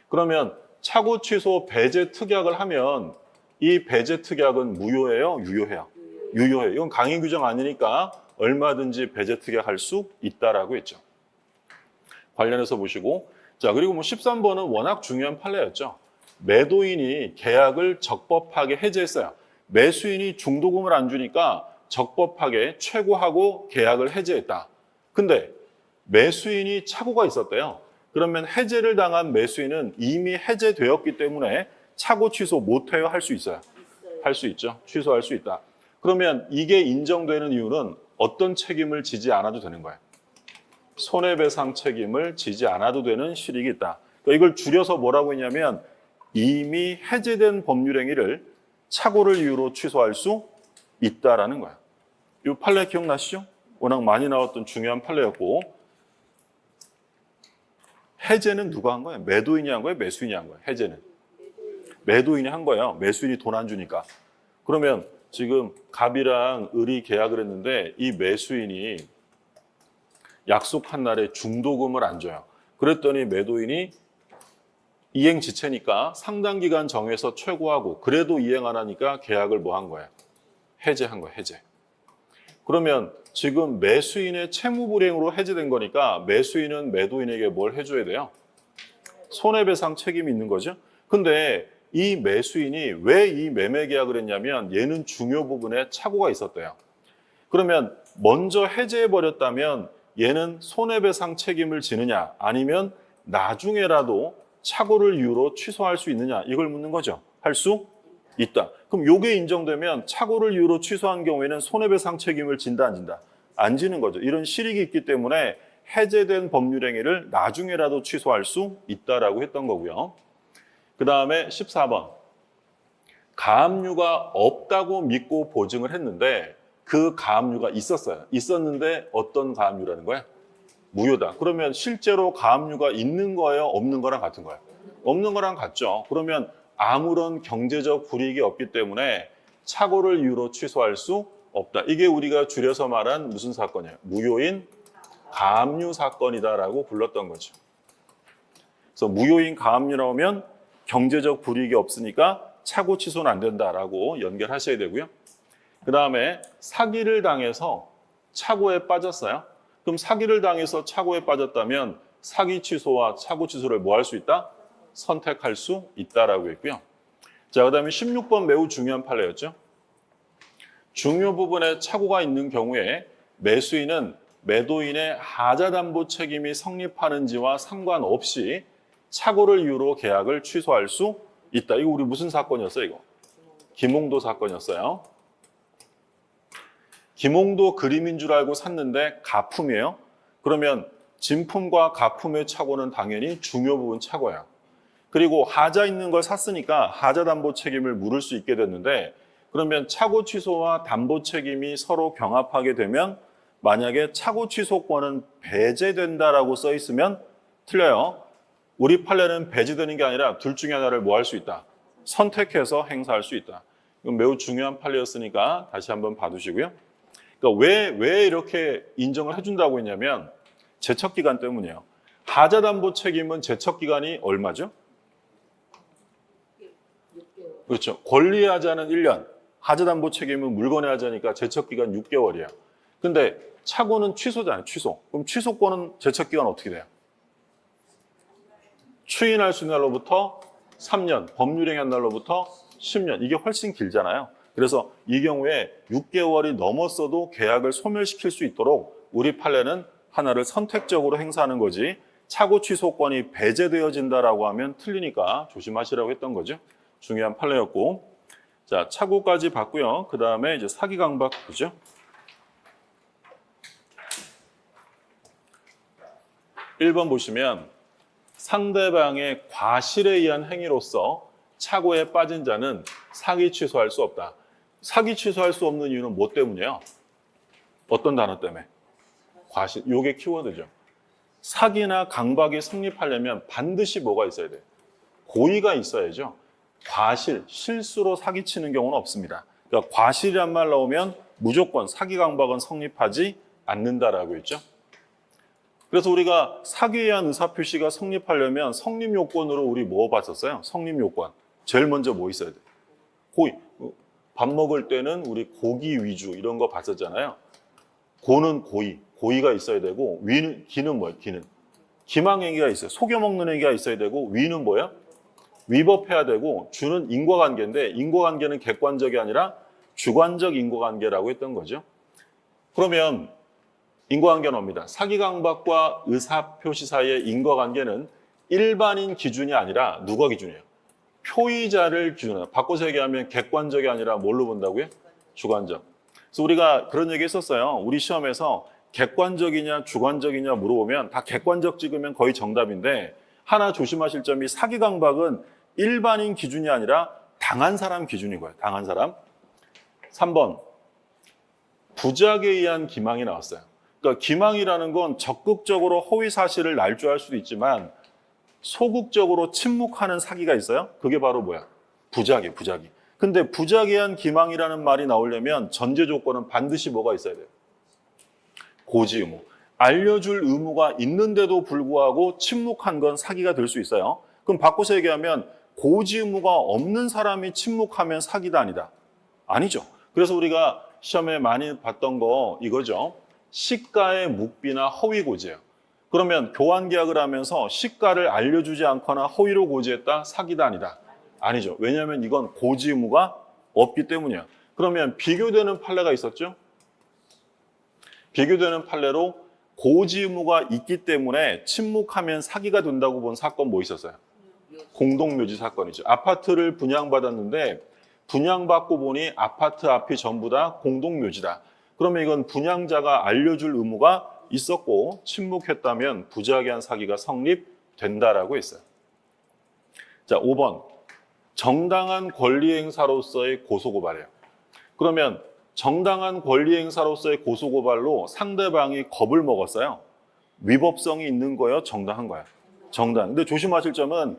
그러면 착오 취소 배제 특약을 하면 이 배제 특약은 무효해요? 유효해요? 유효해요. 이건 강행 규정 아니니까 얼마든지 배제 특약할 수 있다라고 했죠. 관련해서 보시고. 자, 그리고 13번은 워낙 중요한 판례였죠. 매도인이 계약을 적법하게 해제했어요. 매수인이 중도금을 안 주니까 적법하게 최고하고 계약을 해제했다. 근데 매수인이 착오가 있었대요. 그러면 해제를 당한 매수인은 이미 해제되었기 때문에 착오 취소 못해요? 할 수 있어요? 할 수 있죠. 취소할 수 있다. 그러면 이게 인정되는 이유는 어떤 책임을 지지 않아도 되는 거예요? 손해배상 책임을 지지 않아도 되는 실익이 있다. 그러니까 이걸 줄여서 뭐라고 했냐면 이미 해제된 법률행위를 착오를 이유로 취소할 수 있다라는 거야. 이 판례 기억나시죠? 워낙 많이 나왔던 중요한 판례였고 해제는 누가 한 거예요? 매도인이 한 거예요? 매수인이 한 거예요? 해제는 매도인이 한 거예요. 매수인이 돈 안 주니까. 그러면 지금 갑이랑 을이 계약을 했는데 이 매수인이 약속한 날에 중도금을 안 줘요. 그랬더니 매도인이 이행지체니까 상당 기간 정해서 최고하고 그래도 이행 안 하니까 계약을 뭐 한 거예요? 해제한 거예요. 해제. 그러면 지금 매수인의 채무불이행으로 해제된 거니까 매수인은 매도인에게 뭘 해줘야 돼요? 손해배상 책임이 있는 거죠. 근데 이 매수인이 왜 이 매매 계약을 했냐면 얘는 중요 부분에 착오가 있었대요. 그러면 먼저 해제해버렸다면 얘는 손해배상 책임을 지느냐 아니면 나중에라도 착오를 이유로 취소할 수 있느냐 이걸 묻는 거죠. 할 수 있다. 그럼 요게 인정되면 착오를 이유로 취소한 경우에는 손해배상 책임을 진다 안 진다? 안 지는 거죠. 이런 실익이 있기 때문에 해제된 법률행위를 나중에라도 취소할 수 있다라고 했던 거고요. 그 다음에 14번. 가압류가 없다고 믿고 보증을 했는데 그 가압류가 있었어요. 있었는데 어떤 가압류라는 거야? 무효다. 그러면 실제로 가압류가 있는 거예요? 없는 거랑 같은 거예요? 없는 거랑 같죠. 그러면 아무런 경제적 불이익이 없기 때문에 착오를 이유로 취소할 수 없다. 이게 우리가 줄여서 말한 무슨 사건이에요? 무효인 가압류 사건이다라고 불렀던 거죠. 그래서 무효인 가압류라고 하면 경제적 불이익이 없으니까 착오 취소는 안 된다라고 연결하셔야 되고요. 그 다음에 사기를 당해서 착오에 빠졌어요. 그럼 사기를 당해서 착오에 빠졌다면 사기 취소와 착오 취소를 뭐 할 수 있다? 선택할 수 있다라고 했고요. 자, 그 다음에 16번 매우 중요한 판례였죠. 중요 부분에 착오가 있는 경우에 매수인은 매도인의 하자담보 책임이 성립하는지와 상관없이 착오를 이유로 계약을 취소할 수 있다. 이거 우리 무슨 사건이었어요, 이거? 김홍도 사건이었어요. 김홍도 그림인 줄 알고 샀는데 가품이에요. 그러면 진품과 가품의 착오는 당연히 중요 부분 착오예요. 그리고 하자 있는 걸 샀으니까 하자 담보 책임을 물을 수 있게 됐는데 그러면 착오 취소와 담보 책임이 서로 경합하게 되면 만약에 착오 취소권은 배제된다라고 써 있으면 틀려요. 우리 판례는 배제되는 게 아니라 둘 중에 하나를 뭐 할 수 있다? 선택해서 행사할 수 있다. 이건 매우 중요한 판례였으니까 다시 한번 봐두시고요. 그러니까 왜 이렇게 인정을 해준다고 했냐면 제척기간 때문이에요. 하자담보 책임은 제척기간이 얼마죠? 그렇죠. 권리하자는 1년, 하자담보 책임은 물건의 하자니까 제척기간 6개월이에요. 근데 착오는 취소잖아요. 취소. 그럼 취소권은 제척기간 어떻게 돼요? 추인할 수 있는 날로부터 3년, 법률행위한 날로부터 10년. 이게 훨씬 길잖아요. 그래서 이 경우에 6개월이 넘었어도 계약을 소멸시킬 수 있도록 우리 판례는 하나를 선택적으로 행사하는 거지 착오 취소권이 배제되어진다라고 하면 틀리니까 조심하시라고 했던 거죠. 중요한 판례였고, 자 착오까지 봤고요. 그 다음에 이제 사기 강박 보죠. (1번) 보시면 상대방의 과실에 의한 행위로서 착오에 빠진 자는 사기 취소할 수 없다. 사기 취소할 수 없는 이유는 뭐 때문이에요? 어떤 단어 때문에? 과실. 요게 키워드죠. 사기나 강박이 성립하려면 반드시 뭐가 있어야 돼요? 고의가 있어야죠. 과실, 실수로 사기치는 경우는 없습니다. 그러니까 과실이란 말 나오면 무조건 사기 강박은 성립하지 않는다라고 했죠. 그래서 우리가 사기에 의한 의사표시가 성립하려면 성립요건으로 우리 뭐 봤었어요? 성립요건. 제일 먼저 뭐 있어야 돼? 고의. 밥 먹을 때는 우리 고기 위주 이런 거 봤었잖아요. 고는 고의. 고의가 있어야 되고 기는 뭐예요? 기는. 기망행위가 있어요. 속여먹는 행위가 있어야 되고 위는 뭐예요? 위법해야 되고 주는 인과관계인데 인과관계는 객관적이 아니라 주관적 인과관계라고 했던 거죠. 그러면 인과관계는 뭡니다. 사기강박과 의사표시 사이의 인과관계는 일반인 기준이 아니라 누가 기준이에요? 표의자를 기준으로. 바꿔서 얘기하면 객관적이 아니라 뭘로 본다고요? 주관적. 그래서 우리가 그런 얘기 했었어요. 우리 시험에서 객관적이냐 주관적이냐 물어보면 다 객관적 찍으면 거의 정답인데 하나 조심하실 점이 사기강박은 일반인 기준이 아니라 당한 사람 기준인 거예요. 당한 사람. 3번. 부작에 의한 기망이 나왔어요. 그러니까 기망이라는 건 적극적으로 허위 사실을 날조할 수도 있지만 소극적으로 침묵하는 사기가 있어요. 그게 바로 뭐야? 부작이. 근데 부작에 의한 기망이라는 말이 나오려면 전제 조건은 반드시 뭐가 있어야 돼요? 고지 의무. 알려줄 의무가 있는데도 불구하고 침묵한 건 사기가 될 수 있어요. 그럼 바꿔서 얘기하면 고지 의무가 없는 사람이 침묵하면 사기다 아니다? 아니죠. 그래서 우리가 시험에 많이 봤던 거 이거죠. 시가의 묵비나 허위 고지예요. 그러면 교환 계약을 하면서 시가를 알려주지 않거나 허위로 고지했다? 사기다 아니다? 아니죠. 왜냐하면 이건 고지 의무가 없기 때문이야. 그러면 비교되는 판례가 있었죠? 비교되는 판례로 고지 의무가 있기 때문에 침묵하면 사기가 된다고 본 사건 뭐 있었어요? 공동묘지 사건이죠. 아파트를 분양받았는데 분양받고 보니 아파트 앞이 전부 다 공동묘지다. 그러면 이건 분양자가 알려줄 의무가 있었고 침묵했다면 부작위한 사기가 성립된다라고 했어요. 자, 5번. 정당한 권리행사로서의 고소고발이에요. 그러면 정당한 권리행사로서의 고소고발로 상대방이 겁을 먹었어요. 위법성이 있는 거예요? 정당한 거예요? 정당. 근데 조심하실 점은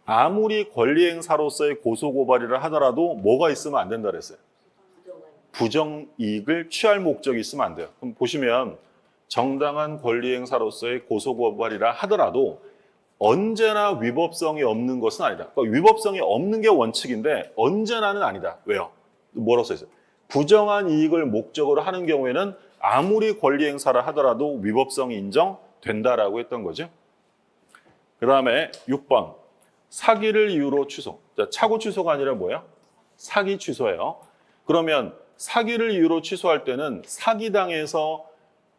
아무리 권리행사로서의 고소고발이라 하더라도 뭐가 있으면 안 된다 그랬어요. 부정이익을 취할 목적이 있으면 안 돼요. 그럼 보시면 정당한 권리행사로서의 고소고발이라 하더라도 언제나 위법성이 없는 것은 아니다. 그러니까 위법성이 없는 게 원칙인데 언제나는 아니다. 왜요? 뭐라고 써 있어요? 부정한 이익을 목적으로 하는 경우에는 아무리 권리행사를 하더라도 위법성이 인정된다라고 했던 거죠. 그 다음에 6번. 사기를 이유로 취소. 자, 착오 취소가 아니라 뭐예요? 사기 취소예요. 그러면 사기를 이유로 취소할 때는 사기당해서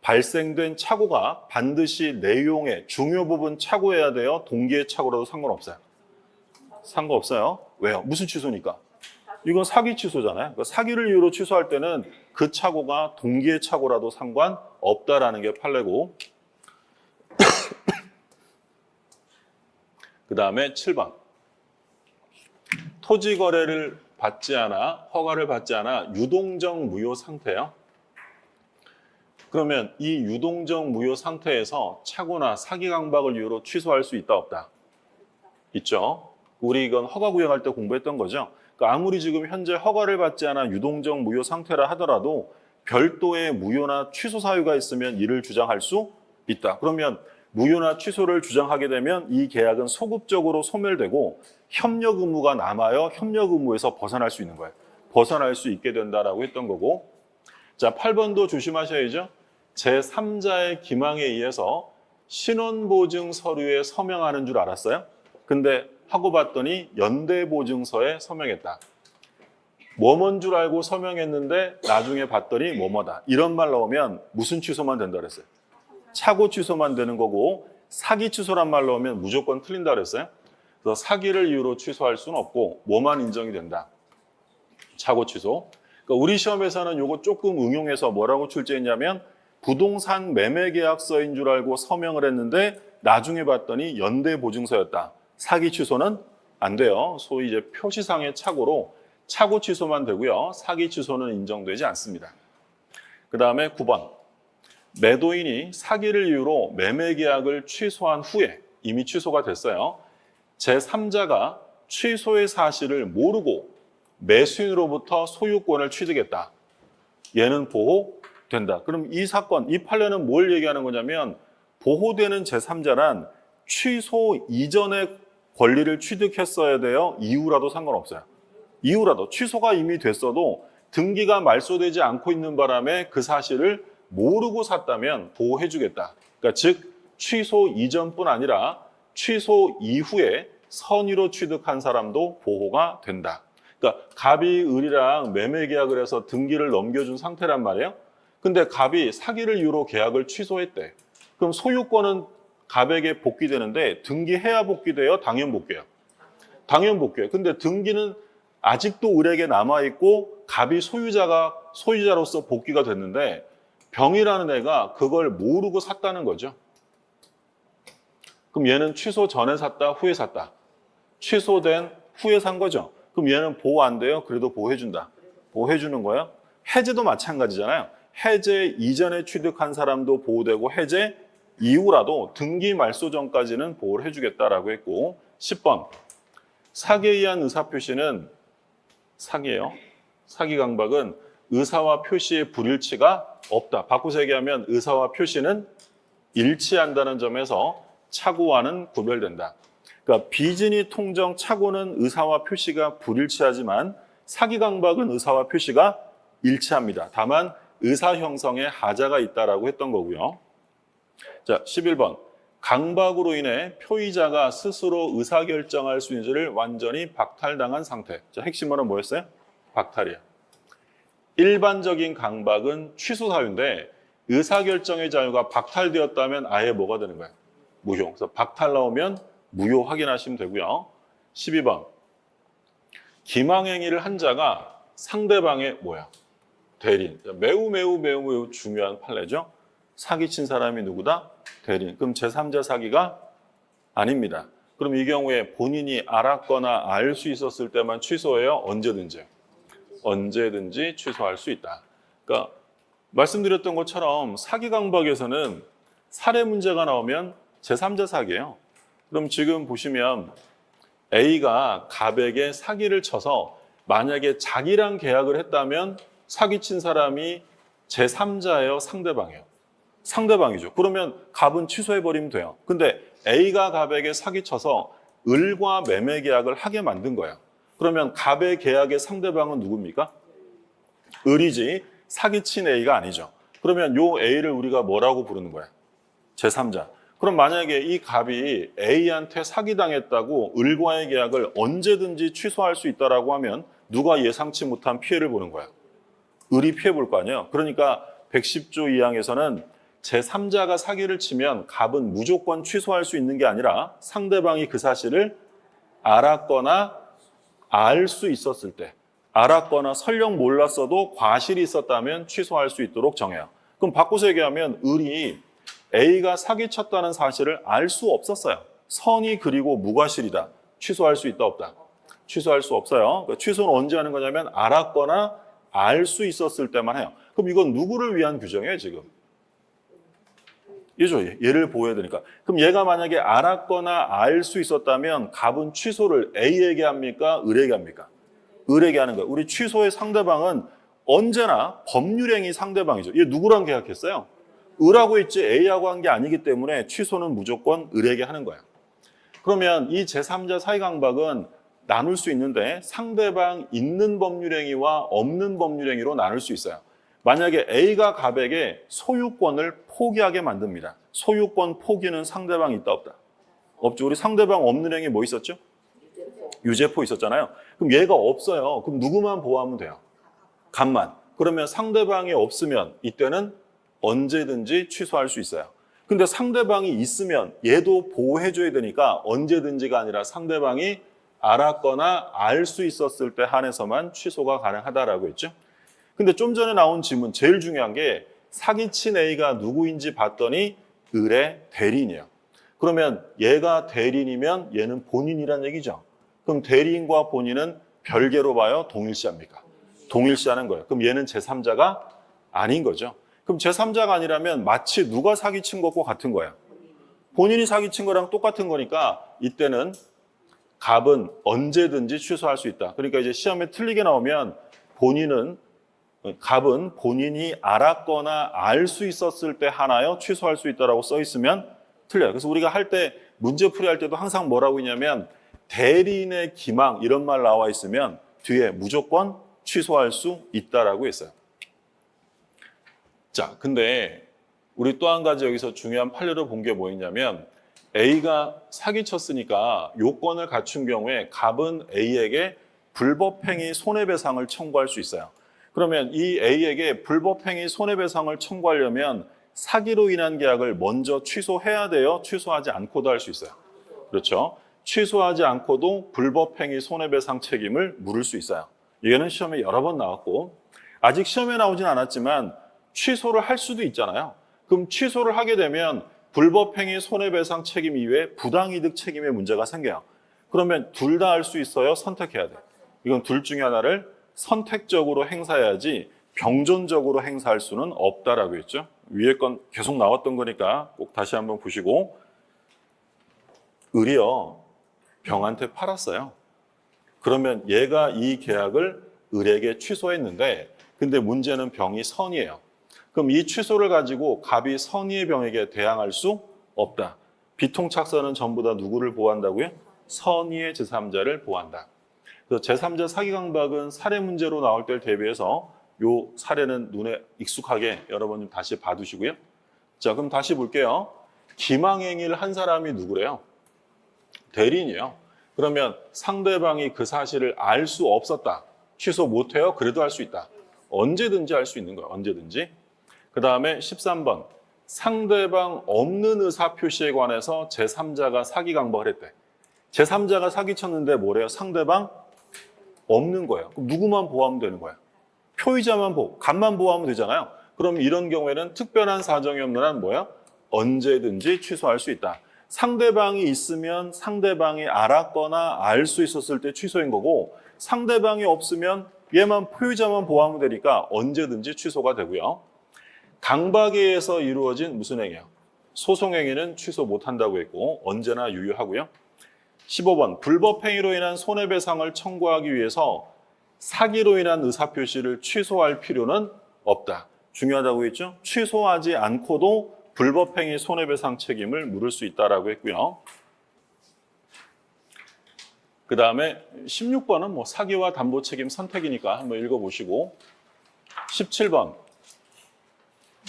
발생된 착오가 반드시 내용의 중요 부분 착오해야 돼요? 동기의 착오라도 상관없어요? 상관없어요. 왜요? 무슨 취소니까? 이건 사기 취소잖아요. 그러니까 사기를 이유로 취소할 때는 그 착오가 동기의 착오라도 상관없다라는 게 판례고 그 다음에 7번. 토지 거래를 받지 않아, 허가를 받지 않아 유동적 무효 상태예요. 그러면 이 유동적 무효 상태에서 착오나 사기 강박을 이유로 취소할 수 있다 없다? 있죠. 우리 이건 허가 구형할 때 공부했던 거죠. 그러니까 아무리 지금 현재 허가를 받지 않아 유동적 무효 상태라 하더라도 별도의 무효나 취소 사유가 있으면 이를 주장할 수 있다. 그러면 무효나 취소를 주장하게 되면 이 계약은 소급적으로 소멸되고 협력 의무가 남아요. 협력 의무에서 벗어날 수 있는 거예요. 벗어날 수 있게 된다라고 했던 거고. 자, 8번도 조심하셔야죠. 제3자의 기망에 의해서 신원보증 서류에 서명하는 줄 알았어요. 근데 하고 봤더니 연대보증서에 서명했다. 뭐뭔 줄 알고 서명했는데 나중에 봤더니 뭐뭐다. 이런 말 나오면 무슨 취소만 된다 그랬어요? 착오 취소만 되는 거고 사기 취소란 말 나오면 무조건 틀린다 그랬어요. 그래서 사기를 이유로 취소할 수는 없고 뭐만 인정이 된다. 착오 취소. 그러니까 우리 시험에서는 이거 조금 응용해서 뭐라고 출제했냐면 부동산 매매 계약서인 줄 알고 서명을 했는데 나중에 봤더니 연대보증서였다. 사기 취소는 안 돼요. 소위 이제 표시상의 착오로 착오 취소만 되고요. 사기 취소는 인정되지 않습니다. 그 다음에 9번. 매도인이 사기를 이유로 매매 계약을 취소한 후에 이미 취소가 됐어요. 제3자가 취소의 사실을 모르고 매수인으로부터 소유권을 취득했다. 얘는 보호된다. 그럼 이 사건, 이 판례는 뭘 얘기하는 거냐면 보호되는 제3자란 취소 이전에 권리를 취득했어야 돼요. 이후라도 상관없어요. 이후라도 취소가 이미 됐어도 등기가 말소되지 않고 있는 바람에 그 사실을 모르고 샀다면 보호해주겠다. 그러니까 즉 취소 이전뿐 아니라 취소 이후에 선의로 취득한 사람도 보호가 된다. 그러니까 갑이 을이랑 매매 계약을 해서 등기를 넘겨준 상태란 말이에요. 근데 갑이 사기를 이유로 계약을 취소했대. 그럼 소유권은 갑에게 복귀되는데 등기해야 복귀돼요? 당연 복귀해요? 당연 복귀해요. 근데 등기는 아직도 을에게 남아있고 갑이 소유자로서 복귀가 됐는데 병이라는 애가 그걸 모르고 샀다는 거죠. 그럼 얘는 취소 전에 샀다, 후에 샀다. 취소된 후에 산 거죠. 그럼 얘는 보호 안 돼요? 그래도 보호해준다. 보호해주는 거예요. 해제도 마찬가지잖아요. 해제 이전에 취득한 사람도 보호되고 해제 이후라도 등기 말소 전까지는 보호를 해주겠다라고 했고 10번. 사기에 의한 의사표시는 사기예요. 사기 강박은 의사와 표시의 불일치가 없다. 바꿔서 얘기하면 의사와 표시는 일치한다는 점에서 착오와는 구별된다. 그러니까 비진이 통정 착오는 의사와 표시가 불일치하지만 사기 강박은 의사와 표시가 일치합니다. 다만 의사 형성에 하자가 있다라고 했던 거고요. 자, 11번. 강박으로 인해 표의자가 스스로 의사결정할 수 있는지를 완전히 박탈당한 상태. 자, 핵심어는 뭐였어요? 박탈이야. 일반적인 강박은 취소 사유인데 의사결정의 자유가 박탈되었다면 아예 뭐가 되는 거예요? 무효. 그래서 박탈 나오면 무효 확인하시면 되고요. 12번. 기망행위를 한 자가 상대방의 뭐야? 대리인. 매우 중요한 판례죠. 사기친 사람이 누구다? 대리인. 그럼 제3자 사기가 아닙니다. 그럼 이 경우에 본인이 알았거나 알 수 있었을 때만 취소해요? 언제든지? 언제든지 취소할 수 있다. 그러니까 말씀드렸던 것처럼 사기 강박에서는 살해 문제가 나오면 제3자 사기예요. 그럼 지금 보시면 A가 갑에게 사기를 쳐서 만약에 자기랑 계약을 했다면 사기친 사람이 제3자예요? 상대방이에요? 상대방이죠. 그러면 갑은 취소해버리면 돼요. 근데 A가 갑에게 사기쳐서 을과 매매 계약을 하게 만든 거예요. 그러면 갑의 계약의 상대방은 누굽니까? 을이지 사기친 A가 아니죠. 그러면 요 A를 우리가 뭐라고 부르는 거야? 제3자. 그럼 만약에 이 갑이 A한테 사기당했다고 을과의 계약을 언제든지 취소할 수 있다라고 하면 누가 예상치 못한 피해를 보는 거야? 을이 피해 볼 거 아니에요. 그러니까 110조 2항에서는 제3자가 사기를 치면 갑은 무조건 취소할 수 있는 게 아니라 상대방이 그 사실을 알았거나 알 수 있었을 때, 알았거나 설령 몰랐어도 과실이 있었다면 취소할 수 있도록 정해요. 그럼 바꿔서 얘기하면 을이 A가 사기쳤다는 사실을 알 수 없었어요. 선이 그리고 무과실이다. 취소할 수 있다 없다? 취소할 수 없어요. 그러니까 취소는 언제 하는 거냐면 알았거나 알 수 있었을 때만 해요. 그럼 이건 누구를 위한 규정이에요 지금? 얘죠. 얘를 보호해야 되니까. 그럼 얘가 만약에 알았거나 알 수 있었다면 갑은 취소를 A에게 합니까? 을에게 합니까? 을에게 하는 거예요. 우리 취소의 상대방은 언제나 법률행위 상대방이죠. 얘 누구랑 계약했어요? 을하고 있지 A하고 한 게 아니기 때문에 취소는 무조건 을에게 하는 거예요. 그러면 이 제3자 사기강박은 나눌 수 있는데 상대방 있는 법률행위와 없는 법률행위로 나눌 수 있어요. 만약에 A가 갑에게 소유권을 포기하게 만듭니다. 소유권 포기는 상대방이 있다 없다? 없죠. 우리 상대방 없는 행위 뭐 있었죠? 유죄포 있었잖아요. 그럼 얘가 없어요. 그럼 누구만 보호하면 돼요? 갑만. 그러면 상대방이 없으면 이때는 언제든지 취소할 수 있어요. 근데 상대방이 있으면 얘도 보호해줘야 되니까 언제든지가 아니라 상대방이 알았거나 알 수 있었을 때 한해서만 취소가 가능하다라고 했죠. 근데 좀 전에 나온 질문 제일 중요한 게 사기친 A가 누구인지 봤더니 을의 대리인이에요. 그러면 얘가 대리인이면 얘는 본인이란 얘기죠. 그럼 대리인과 본인은 별개로 봐요? 동일시합니까? 동일시하는 거예요. 그럼 얘는 제3자가 아닌 거죠. 그럼 제3자가 아니라면 마치 누가 사기친 것과 같은 거야. 본인이 사기친 거랑 똑같은 거니까 이때는 갑은 언제든지 취소할 수 있다. 그러니까 이제 시험에 틀리게 나오면 갑은 본인이 알았거나 알 수 있었을 때 하나요 취소할 수 있다라고 써 있으면 틀려요. 그래서 우리가 할 때 문제풀이 할 때도 항상 뭐라고 했냐면 대리인의 기망 이런 말 나와 있으면 뒤에 무조건 취소할 수 있다라고 했어요. 자, 근데 우리 또 한 가지 여기서 중요한 판례로 본 게 뭐였냐면 A가 사기쳤으니까 요건을 갖춘 경우에 갑은 A에게 불법행위 손해배상을 청구할 수 있어요. 그러면 이 A에게 불법행위 손해배상을 청구하려면 사기로 인한 계약을 먼저 취소해야 돼요? 취소하지 않고도 할 수 있어요? 그렇죠. 취소하지 않고도 불법행위 손해배상 책임을 물을 수 있어요. 이거는 시험에 여러 번 나왔고 아직 시험에 나오진 않았지만 취소를 할 수도 있잖아요. 그럼 취소를 하게 되면 불법행위 손해배상 책임 이외에 부당이득 책임의 문제가 생겨요. 그러면 둘 다 할 수 있어요? 선택해야 돼요. 이건 둘 중에 하나를 선택적으로 행사해야지 병존적으로 행사할 수는 없다라고 했죠. 위에 건 계속 나왔던 거니까 꼭 다시 한번 보시고 을이요. 병한테 팔았어요. 그러면 얘가 이 계약을 을에게 취소했는데 근데 문제는 병이 선이에요. 그럼 이 취소를 가지고 갑이 선의의 병에게 대항할 수 없다. 비통착서는 전부 다 누구를 보호한다고요? 선의의 제3자를 보호한다. 그래서 제3자 사기강박은 살해 문제로 나올 때를 대비해서 요 사례는 눈에 익숙하게 여러분 좀 다시 봐두시고요. 자, 그럼 다시 볼게요. 기망행위를 한 사람이 누구래요? 대리인이에요. 그러면 상대방이 그 사실을 알 수 없었다. 취소 못해요? 그래도 할 수 있다. 언제든지 할 수 있는 거예요. 언제든지. 그 다음에 13번. 상대방 없는 의사표시에 관해서 제3자가 사기 강박을 했대. 제3자가 사기쳤는데 뭐래요? 상대방 없는 거예요. 그럼 누구만 보호하면 되는 거예요? 표의자만 보호, 간만 보호하면 되잖아요. 그럼 이런 경우에는 특별한 사정이 없는 한 뭐야? 언제든지 취소할 수 있다. 상대방이 있으면 상대방이 알았거나 알 수 있었을 때 취소인 거고, 상대방이 없으면 얘만 표의자만 보호하면 되니까 언제든지 취소가 되고요. 강박에 의해서 이루어진 무슨 행위예요? 소송행위는 취소 못한다고 했고 언제나 유효하고요. 15번 불법 행위로 인한 손해배상을 청구하기 위해서 사기로 인한 의사표시를 취소할 필요는 없다. 중요하다고 했죠? 취소하지 않고도 불법행위 손해배상 책임을 물을 수 있다라고 했고요. 그 다음에 16번은 뭐 사기와 담보 책임 선택이니까 한번 읽어보시고, 17번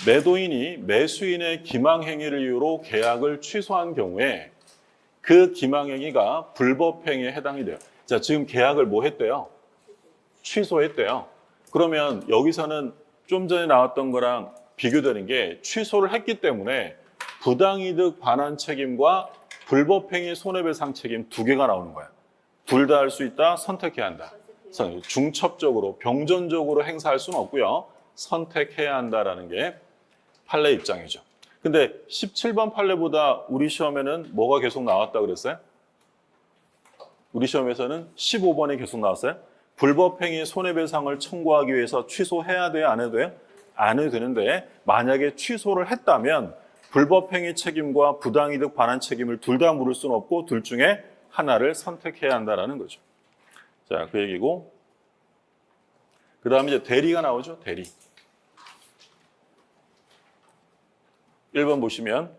매도인이 매수인의 기망행위를 이유로 계약을 취소한 경우에 그 기망행위가 불법행위에 해당이 돼요. 자, 지금 계약을 뭐 했대요? 취소했대요. 그러면 여기서는 좀 전에 나왔던 거랑 비교되는 게 취소를 했기 때문에 부당이득 반환 책임과 불법행위 손해배상 책임 두 개가 나오는 거야. 둘 다 할 수 있다, 선택해야 한다. 중첩적으로, 병존적으로 행사할 수는 없고요. 선택해야 한다라는 게 판례 입장이죠. 근데 17번 판례보다 우리 시험에는 뭐가 계속 나왔다 그랬어요? 우리 시험에서는 15번이 계속 나왔어요. 불법행위 손해배상을 청구하기 위해서 취소해야 돼요? 안 해도 돼요? 안 해도 되는데 만약에 취소를 했다면 불법행위 책임과 부당이득 반환 책임을 둘 다 물을 수는 없고 둘 중에 하나를 선택해야 한다는 거죠. 자, 그 얘기고. 그 다음에 이제 대리가 나오죠. 대리. 1번 보시면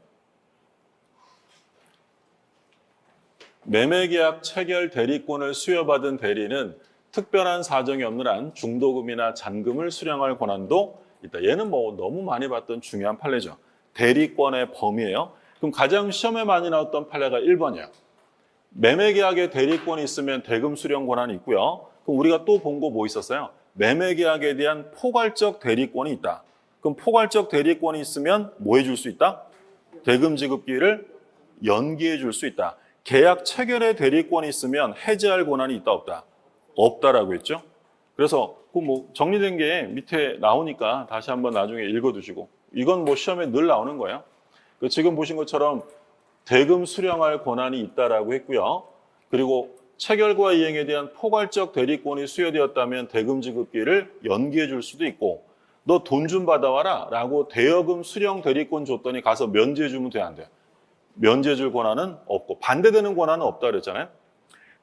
매매계약 체결 대리권을 수여받은 대리는 특별한 사정이 없는 한 중도금이나 잔금을 수령할 권한도 있다. 얘는 뭐 너무 많이 봤던 중요한 판례죠. 대리권의 범위예요. 그럼 가장 시험에 많이 나왔던 판례가 1번이에요. 매매계약에 대리권이 있으면 대금 수령 권한이 있고요. 그럼 우리가 또 본 거 뭐 있었어요? 매매계약에 대한 포괄적 대리권이 있다. 그럼 포괄적 대리권이 있으면 뭐 해줄 수 있다? 대금 지급기를 연기해 줄 수 있다. 계약 체결의 대리권이 있으면 해지할 권한이 있다 없다? 없다라고 했죠. 그래서 그 뭐 정리된 게 밑에 나오니까 다시 한번 나중에 읽어두시고, 이건 뭐 시험에 늘 나오는 거예요. 지금 보신 것처럼 대금 수령할 권한이 있다라고 했고요. 그리고 체결과 이행에 대한 포괄적 대리권이 수여되었다면 대금 지급기를 연기해 줄 수도 있고, 너 돈 좀 받아와라 라고 대여금 수령 대리권 줬더니 가서 면제해 주면 돼, 안 돼? 면제해 줄 권한은 없고 반대되는 권한은 없다 그랬잖아요.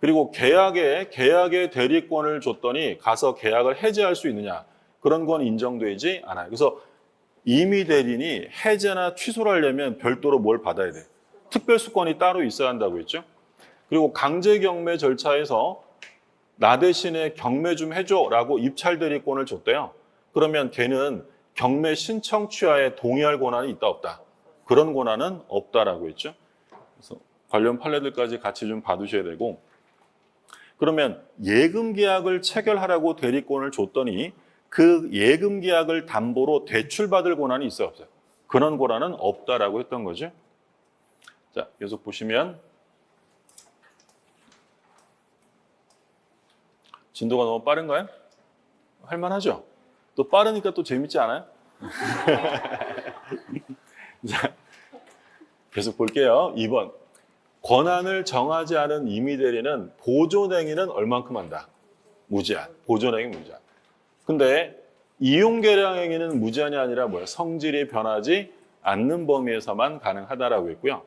그리고 계약의 대리권을 줬더니 가서 계약을 해지할 수 있느냐, 그런 건 인정되지 않아요. 그래서 임의 대리인이 해제나 취소를 하려면 별도로 뭘 받아야 돼? 특별수권이 따로 있어야 한다고 했죠. 그리고 강제경매 절차에서 나 대신에 경매 좀 해줘라고 입찰대리권을 줬대요. 그러면 걔는 경매 신청 취하에 동의할 권한이 있다 없다? 그런 권한은 없다라고 했죠. 그래서 관련 판례들까지 같이 좀 봐두셔야 되고, 그러면 예금 계약을 체결하라고 대리권을 줬더니 그 예금 계약을 담보로 대출받을 권한이 있어요 없어요? 그런 권한은 없다라고 했던 거죠. 자, 계속 보시면 진도가 너무 빠른가요? 할만하죠? 또 빠르니까 또 재밌지 않아요? 자, 계속 볼게요. 2번. 권한을 정하지 않은 임의대리는 보존행위는 얼만큼 한다? 무제한. 보존행위 무제한. 근데 이용계량행위는 무제한이 아니라 뭐야? 성질이 변하지 않는 범위에서만 가능하다라고 했고요.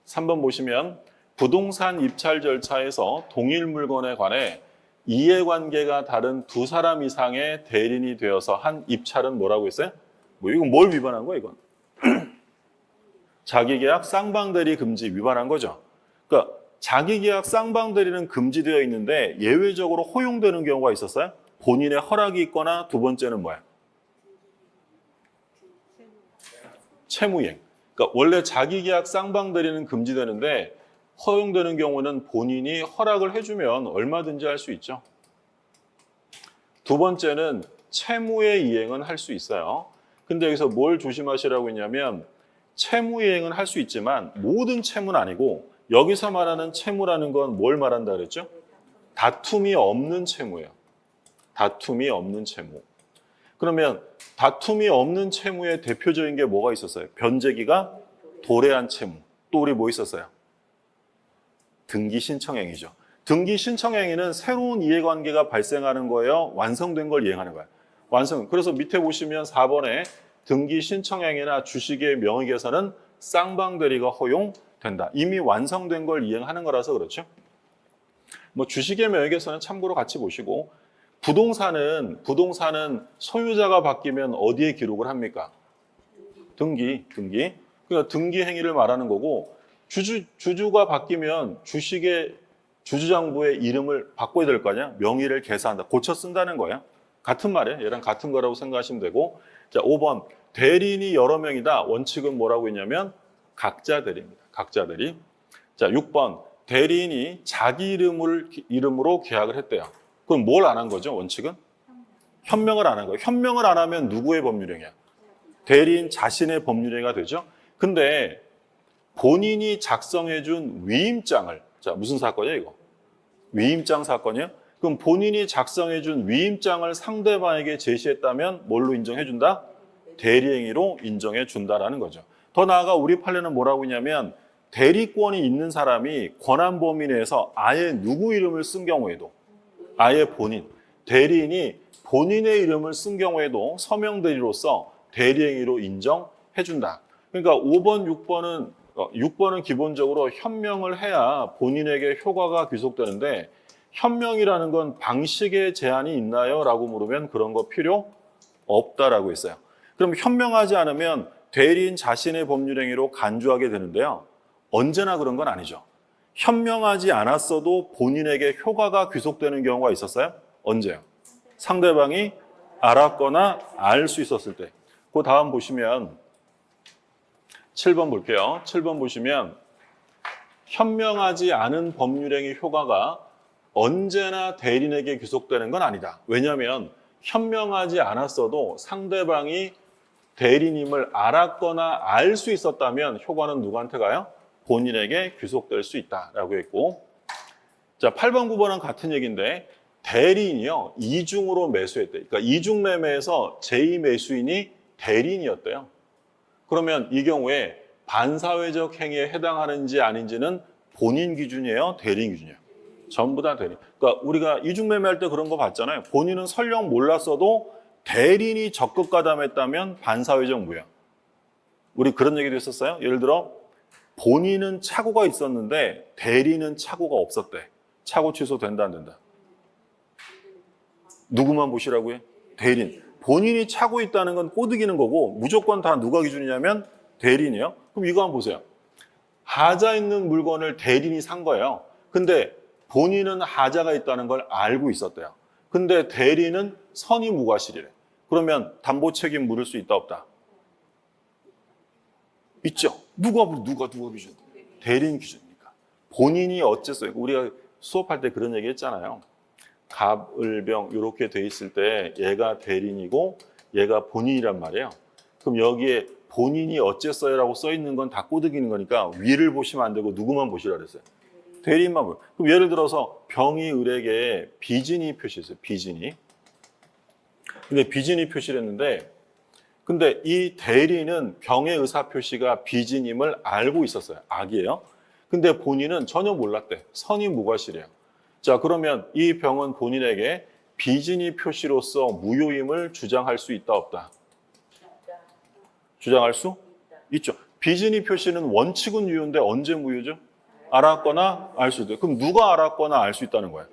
3번 보시면 부동산 입찰 절차에서 동일 물건에 관해 이해관계가 다른 두 사람 이상의 대리인이 되어서 한 입찰은 뭐라고 했어요? 뭐 이건 뭘 위반한 거야 이건? 자기계약 쌍방대리 금지 위반한 거죠. 그러니까 자기계약 쌍방대리는 금지되어 있는데 예외적으로 허용되는 경우가 있었어요. 본인의 허락이 있거나 두 번째는 뭐야? 채무이행. 그러니까 원래 자기계약 쌍방대리는 금지되는데 허용되는 경우는 본인이 허락을 해주면 얼마든지 할 수 있죠. 두 번째는 채무의 이행은 할 수 있어요. 근데 여기서 뭘 조심하시라고 했냐면 채무 이행은 할 수 있지만 모든 채무는 아니고 여기서 말하는 채무라는 건 뭘 말한다 그랬죠? 다툼이 없는 채무예요. 다툼이 없는 채무. 그러면 다툼이 없는 채무의 대표적인 게 뭐가 있었어요? 변제기가 도래한 채무. 또 우리 뭐 있었어요? 등기 신청행위죠. 등기 신청행위는 새로운 이해관계가 발생하는 거예요? 완성된 걸 이행하는 거예요? 완성. 그래서 밑에 보시면 4번에 등기 신청행위나 주식의 명의계산은 쌍방대리가 허용된다. 이미 완성된 걸 이행하는 거라서 그렇죠. 뭐 주식의 명의계산은 참고로 같이 보시고 부동산은 소유자가 바뀌면 어디에 기록을 합니까? 등기. 그러니까 등기 행위를 말하는 거고 주주가 바뀌면 주식의 주주장부의 이름을 바꿔야 될 거 아니야? 명의를 개사한다. 고쳐 쓴다는 거야. 같은 말이에요. 얘랑 같은 거라고 생각하시면 되고. 자, 5번. 대리인이 여러 명이다. 원칙은 뭐라고 했냐면 각자 대리입니다. 각자 대리. 자, 6번. 대리인이 자기 이름으로 계약을 했대요. 그럼 뭘 안 한 거죠? 원칙은? 현명을 안 한 거예요. 현명을 안 하면 누구의 법률행위야? 대리인 자신의 법률행위가 되죠. 근데 본인이 작성해준 위임장을, 자, 무슨 사건이야 이거? 위임장 사건이에요? 그럼 본인이 작성해준 위임장을 상대방에게 제시했다면 뭘로 인정해준다? 대리행위로 인정해준다라는 거죠. 더 나아가 우리 판례는 뭐라고 했냐면 대리권이 있는 사람이 권한 범위 내에서 아예 누구 이름을 쓴 경우에도 아예 대리인이 본인의 이름을 쓴 경우에도 서명 대리로서 대리행위로 인정해준다. 그러니까 5번, 6번은 기본적으로 현명을 해야 본인에게 효과가 귀속되는데 현명이라는 건 방식에 제한이 있나요? 라고 물으면 그런 거 필요 없다라고 했어요. 그럼 현명하지 않으면 대리인 자신의 법률행위로 간주하게 되는데요. 언제나 그런 건 아니죠. 현명하지 않았어도 본인에게 효과가 귀속되는 경우가 있었어요? 언제요? 상대방이 알았거나 알 수 있었을 때. 그 다음 보시면 7번 볼게요. 7번 보시면 현명하지 않은 법률행위 효과가 언제나 대리인에게 귀속되는 건 아니다. 왜냐하면 현명하지 않았어도 상대방이 대리인임을 알았거나 알 수 있었다면 효과는 누구한테 가요? 본인에게 귀속될 수 있다라고 했고, 자 8번, 9번은 같은 얘기인데 대리인이요 이중으로 매수했대. 그러니까 이중 매매에서 제2매수인이 대리인이었대요. 그러면 이 경우에 반사회적 행위에 해당하는지 아닌지는 본인 기준이에요? 대리인 기준이에요? 전부 다 대리인. 그러니까 우리가 이중매매할 때 그런 거 봤잖아요. 본인은 설령 몰랐어도 대리인이 적극 가담했다면 반사회적 무효. 우리 그런 얘기도 했었어요. 예를 들어 본인은 착오가 있었는데 대리인은 착오가 없었대. 착오 취소된다 안 된다? 누구만 보시라고요? 대리인. 본인이 차고 있다는 건 꼬드기는 거고 무조건 다 누가 기준이냐면 대리인이에요. 그럼 이거 한번 보세요. 하자 있는 물건을 대리인이 산 거예요. 근데 본인은 하자가 있다는 걸 알고 있었대요. 근데 대리인은 선의무과실이래. 그러면 담보 책임 물을 수 있다 없다? 있죠. 누가 기준? 대리인 기준이니까. 본인이 어쨌어요. 우리가 수업할 때 그런 얘기 했잖아요. 갑을병 이렇게 돼 있을 때 얘가 대리인이고 얘가 본인이란 말이에요. 그럼 여기에 본인이 어쨌어요라고 써 있는 건 다 꼬드기는 거니까 위를 보시면 안 되고 누구만 보시라 그랬어요. 대리인만 보여. 그럼 예를 들어서 병이 을에게 비진이 표시했어요. 비진이. 근데 비진이 표시를 했는데 근데 이 대리인은 병의 의사 표시가 비진임을 알고 있었어요. 악이에요. 근데 본인은 전혀 몰랐대. 선의무과실이에요. 자, 그러면 이 병은 본인에게 비진이 표시로서 무효임을 주장할 수 있다 없다? 주장할 수 있죠. 비진이 표시는 원칙은 유효인데 언제 무효죠? 알았거나 알 수 있다. 그럼 누가 알았거나 알 수 있다는 거예요?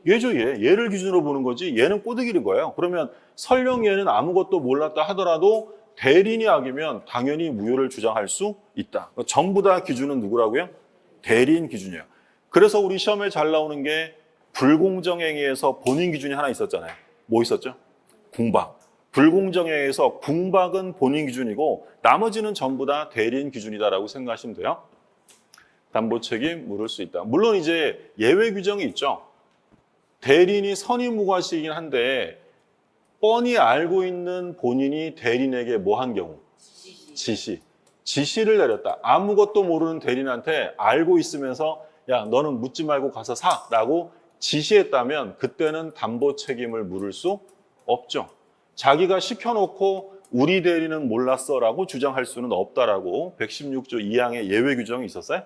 얘죠, 얘. 얘를 기준으로 보는 거지 얘는 꼬드기는 거예요. 그러면 설령 얘는 아무것도 몰랐다 하더라도 대리인이 악이면 당연히 무효를 주장할 수 있다. 전부 다 기준은 누구라고요? 대리인 기준이에요. 그래서 우리 시험에 잘 나오는 게 불공정행위에서 본인 기준이 하나 있었잖아요. 뭐 있었죠? 공박. 불공정에 의해서 궁박은 본인 기준이고 나머지는 전부 다 대리인 기준이다라고 생각하시면 돼요. 담보 책임 물을 수 있다. 물론 이제 예외 규정이 있죠. 대리인이 선의무과시이긴 한데 뻔히 알고 있는 본인이 대리인에게 뭐 한 경우? 지시를 내렸다. 아무것도 모르는 대리인한테 알고 있으면서 야, 너는 묻지 말고 가서 사라고 지시했다면 그때는 담보 책임을 물을 수 없죠. 자기가 시켜놓고 우리 대리는 몰랐어라고 주장할 수는 없다라고 116조 2항의 예외 규정이 있었어요.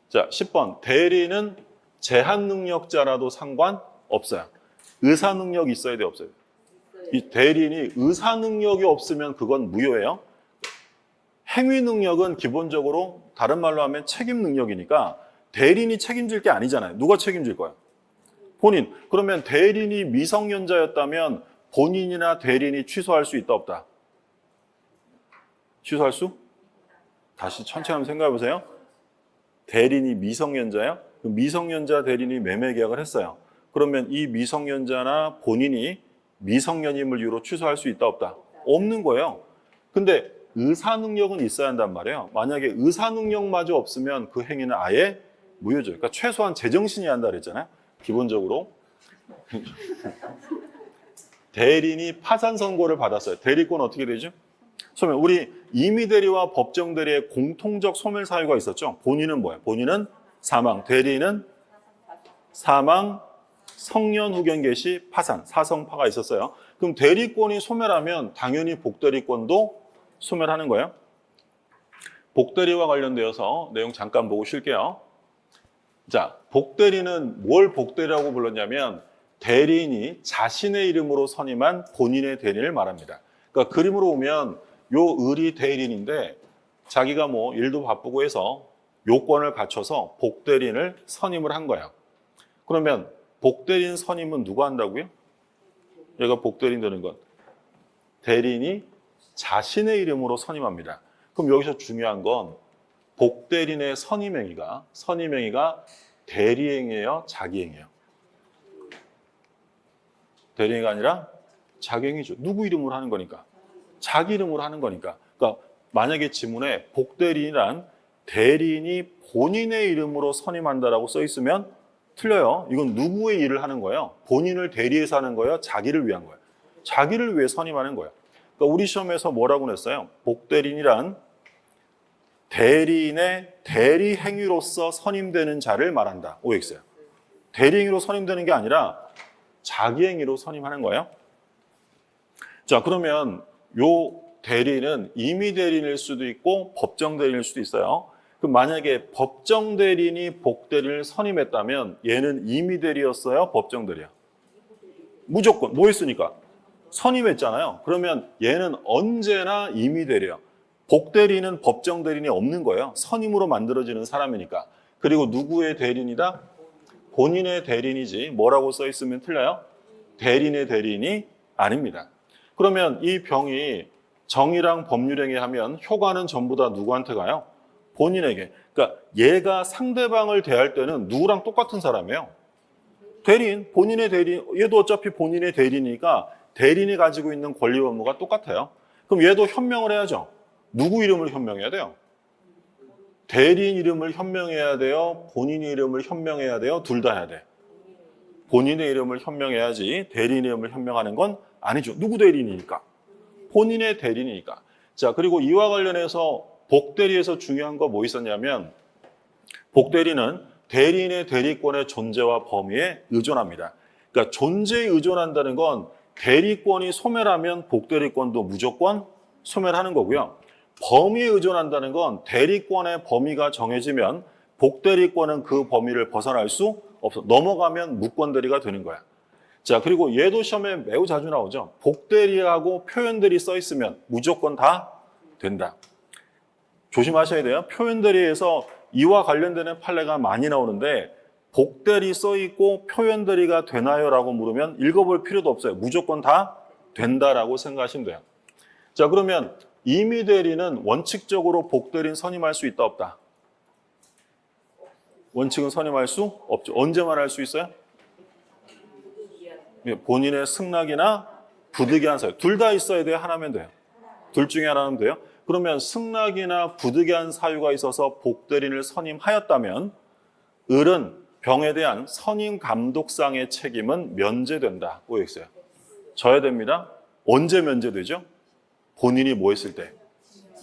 자, 10번. 대리인은 제한 능력자라도 상관없어요. 의사 능력이 있어야 돼, 없어요? 이 대리인이 의사 능력이 없으면 그건 무효예요. 행위 능력은 기본적으로 다른 말로 하면 책임 능력이니까 대리인이 책임질 게 아니잖아요. 누가 책임질 거예요? 본인. 그러면 대리인이 미성년자였다면 본인이나 대리인이 취소할 수 있다, 없다? 취소할 수? 다시 천천히 한번 생각해 보세요. 대리인이 미성년자예요? 그 미성년자 대리인이 매매 계약을 했어요. 그러면 이 미성년자나 본인이 미성년임을 이유로 취소할 수 있다, 없다? 없는 거예요. 근데 의사 능력은 있어야 한단 말이에요. 만약에 의사 능력마저 없으면 그 행위는 아예 무효죠. 그러니까 최소한 제정신이 한다 그랬잖아요. 기본적으로. 대리인이 파산 선고를 받았어요. 대리권 어떻게 되죠? 소멸. 우리 임의대리와 법정대리의 공통적 소멸 사유가 있었죠. 본인은 뭐예요? 본인은 사망, 대리인은 사망, 성년 후견 개시, 파산, 사성파가 있었어요. 그럼 대리권이 소멸하면 당연히 복대리권도 소멸하는 거예요. 복대리와 관련되어서 내용 잠깐 보고 쉴게요. 자, 복대리는 뭘 복대리라고 불렀냐면 대리인이 자신의 이름으로 선임한 본인의 대리인을 말합니다. 그러니까 그림으로 보면 요 을이 대리인인데 자기가 뭐 일도 바쁘고 해서 요건을 갖춰서 복대리인을 선임을 한 거예요. 그러면 복대리인 선임은 누가 한다고요? 얘가 복대리인 되는 건 대리인이 자신의 이름으로 선임합니다. 그럼 여기서 중요한 건 복대리인의 선임행위가 대리행위예요, 자기행위예요? 대리행위가 아니라 자기행위죠. 누구 이름으로 하는 거니까? 자기 이름으로 하는 거니까. 그러니까 만약에 지문에 복대리인이란 대리인이 본인의 이름으로 선임한다라고 써 있으면 틀려요. 이건 누구의 일을 하는 거예요? 본인을 대리해서 하는 거예요? 자기를 위한 거예요? 자기를 위해 선임하는 거예요. 그러니까 우리 시험에서 뭐라고 냈어요? 복대리인이란 대리인의 대리 행위로서 선임되는 자를 말한다. OX예요. 대리 행위로 선임되는 게 아니라 자기 행위로 선임하는 거예요. 자, 그러면 요 대리인은 임의 대리인일 수도 있고 법정 대리인일 수도 있어요. 그럼 만약에 법정 대리인이 복대리인을 선임했다면 얘는 임의 대리였어요? 법정 대리야? 무조건. 뭐 했으니까? 선임했잖아요. 그러면 얘는 언제나 임의 대리야. 복대리인은 법정 대리인이 없는 거예요. 선임으로 만들어지는 사람이니까. 그리고 누구의 대리인이다? 본인의 대리인이지. 뭐라고 써 있으면 틀려요? 대리인의 대리인이 아닙니다. 그러면 이 병이 정의랑 법률행위 하면 효과는 전부 다 누구한테 가요? 본인에게. 그러니까 얘가 상대방을 대할 때는 누구랑 똑같은 사람이에요? 대리인, 본인의 대리인. 얘도 어차피 본인의 대리인이니까 대리인이 가지고 있는 권리와 의무가 똑같아요. 그럼 얘도 현명을 해야죠. 누구 이름을 현명해야 돼요? 대리인 이름을 현명해야 돼요? 본인 이름을 현명해야 돼요? 둘 다 해야 돼. 본인의 이름을 현명해야지 대리인 이름을 현명하는 건 아니죠. 누구 대리인이니까? 본인의 대리인이니까. 자, 그리고 이와 관련해서 복대리에서 중요한 거 뭐 있었냐면 복대리는 대리인의 대리권의 존재와 범위에 의존합니다. 그러니까 존재에 의존한다는 건 대리권이 소멸하면 복대리권도 무조건 소멸하는 거고요. 범위에 의존한다는 건 대리권의 범위가 정해지면 복대리권은 그 범위를 벗어날 수 없어. 넘어가면 무권대리가 되는 거야. 자, 그리고 얘도 시험에 매우 자주 나오죠. 복대리하고 표현대리 써 있으면 무조건 다 된다. 조심하셔야 돼요. 표현대리에서 이와 관련되는 판례가 많이 나오는데 복대리 써 있고 표현대리가 되나요? 라고 물으면 읽어볼 필요도 없어요. 무조건 다 된다라고 생각하시면 돼요. 자, 그러면 임의대리는 원칙적으로 복대리인 선임할 수 있다, 없다? 원칙은 선임할 수 없죠. 언제만 할 수 있어요? 본인의 승낙이나 부득이한 사유. 둘 다 있어야 돼요? 하나면 돼요? 둘 중에 하나는 돼요? 그러면 승낙이나 부득이한 사유가 있어서 복대리인을 선임하였다면 을은 병에 대한 선임 감독상의 책임은 면제된다. OX요. 져야 됩니다. 언제 면제되죠? 본인이 뭐 했을 때?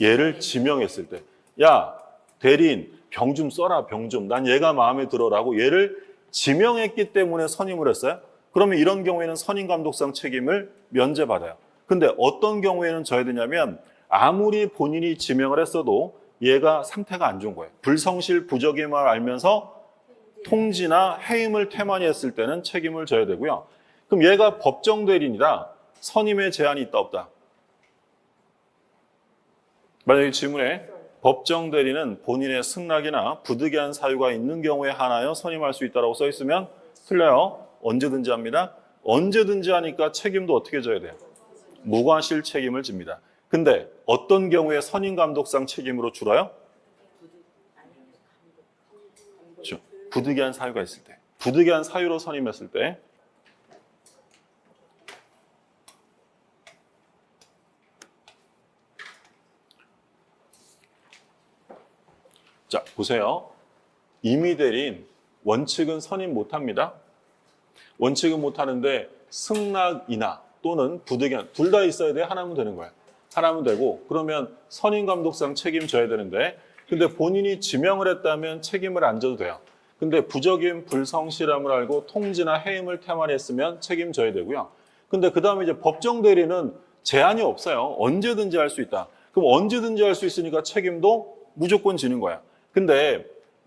얘를 지명했을 때. 야, 대리인 병 좀 써라, 병 좀. 난 얘가 마음에 들어라고 얘를 지명했기 때문에 선임을 했어요. 그러면 이런 경우에는 선임 감독상 책임을 면제받아요. 근데 어떤 경우에는 져야 되냐면 아무리 본인이 지명을 했어도 얘가 상태가 안 좋은 거예요. 불성실 부적임을 알면서 통지나 해임을 태만히 했을 때는 책임을 져야 되고요. 그럼 얘가 법정 대리인이다. 선임의 제한이 있다 없다? 만약에 질문에 법정 대리는 본인의 승낙이나 부득이한 사유가 있는 경우에 하나여 선임할 수 있다고 써 있으면 틀려요. 언제든지 합니다. 언제든지 하니까 책임도 어떻게 져야 돼요? 무과실 책임을 집니다. 근데 어떤 경우에 선임 감독상 책임으로 줄어요? 그렇죠. 부득이한 사유가 있을 때. 부득이한 사유로 선임했을 때. 자, 보세요. 임의대리인 원칙은 선임 못합니다. 원칙은 못하는데 승낙이나 또는 부득이한 둘 다 있어야 돼. 하나면 되는 거예요. 하나면 되고 그러면 선임 감독상 책임져야 되는데 근데 본인이 지명을 했다면 책임을 안 져도 돼요. 근데 부적임 불성실함을 알고 통지나 해임을 태만히 했으면 책임져야 되고요. 근데 그 다음에 이제 법정 대리는 제한이 없어요. 언제든지 할 수 있다. 그럼 언제든지 할 수 있으니까 책임도 무조건 지는 거야. 근데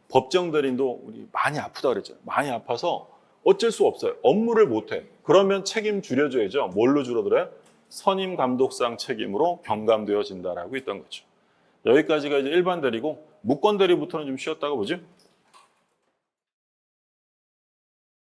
법정 대리인도 우리 많이 아프다 그랬잖아요. 많이 아파서 어쩔 수 없어요. 업무를 못해. 그러면 책임 줄여줘야죠. 뭘로 줄어들어요? 선임 감독상 책임으로 경감되어진다라고 했던 거죠. 여기까지가 이제 일반 대리고 무권 대리부터는 좀 쉬었다가 보죠.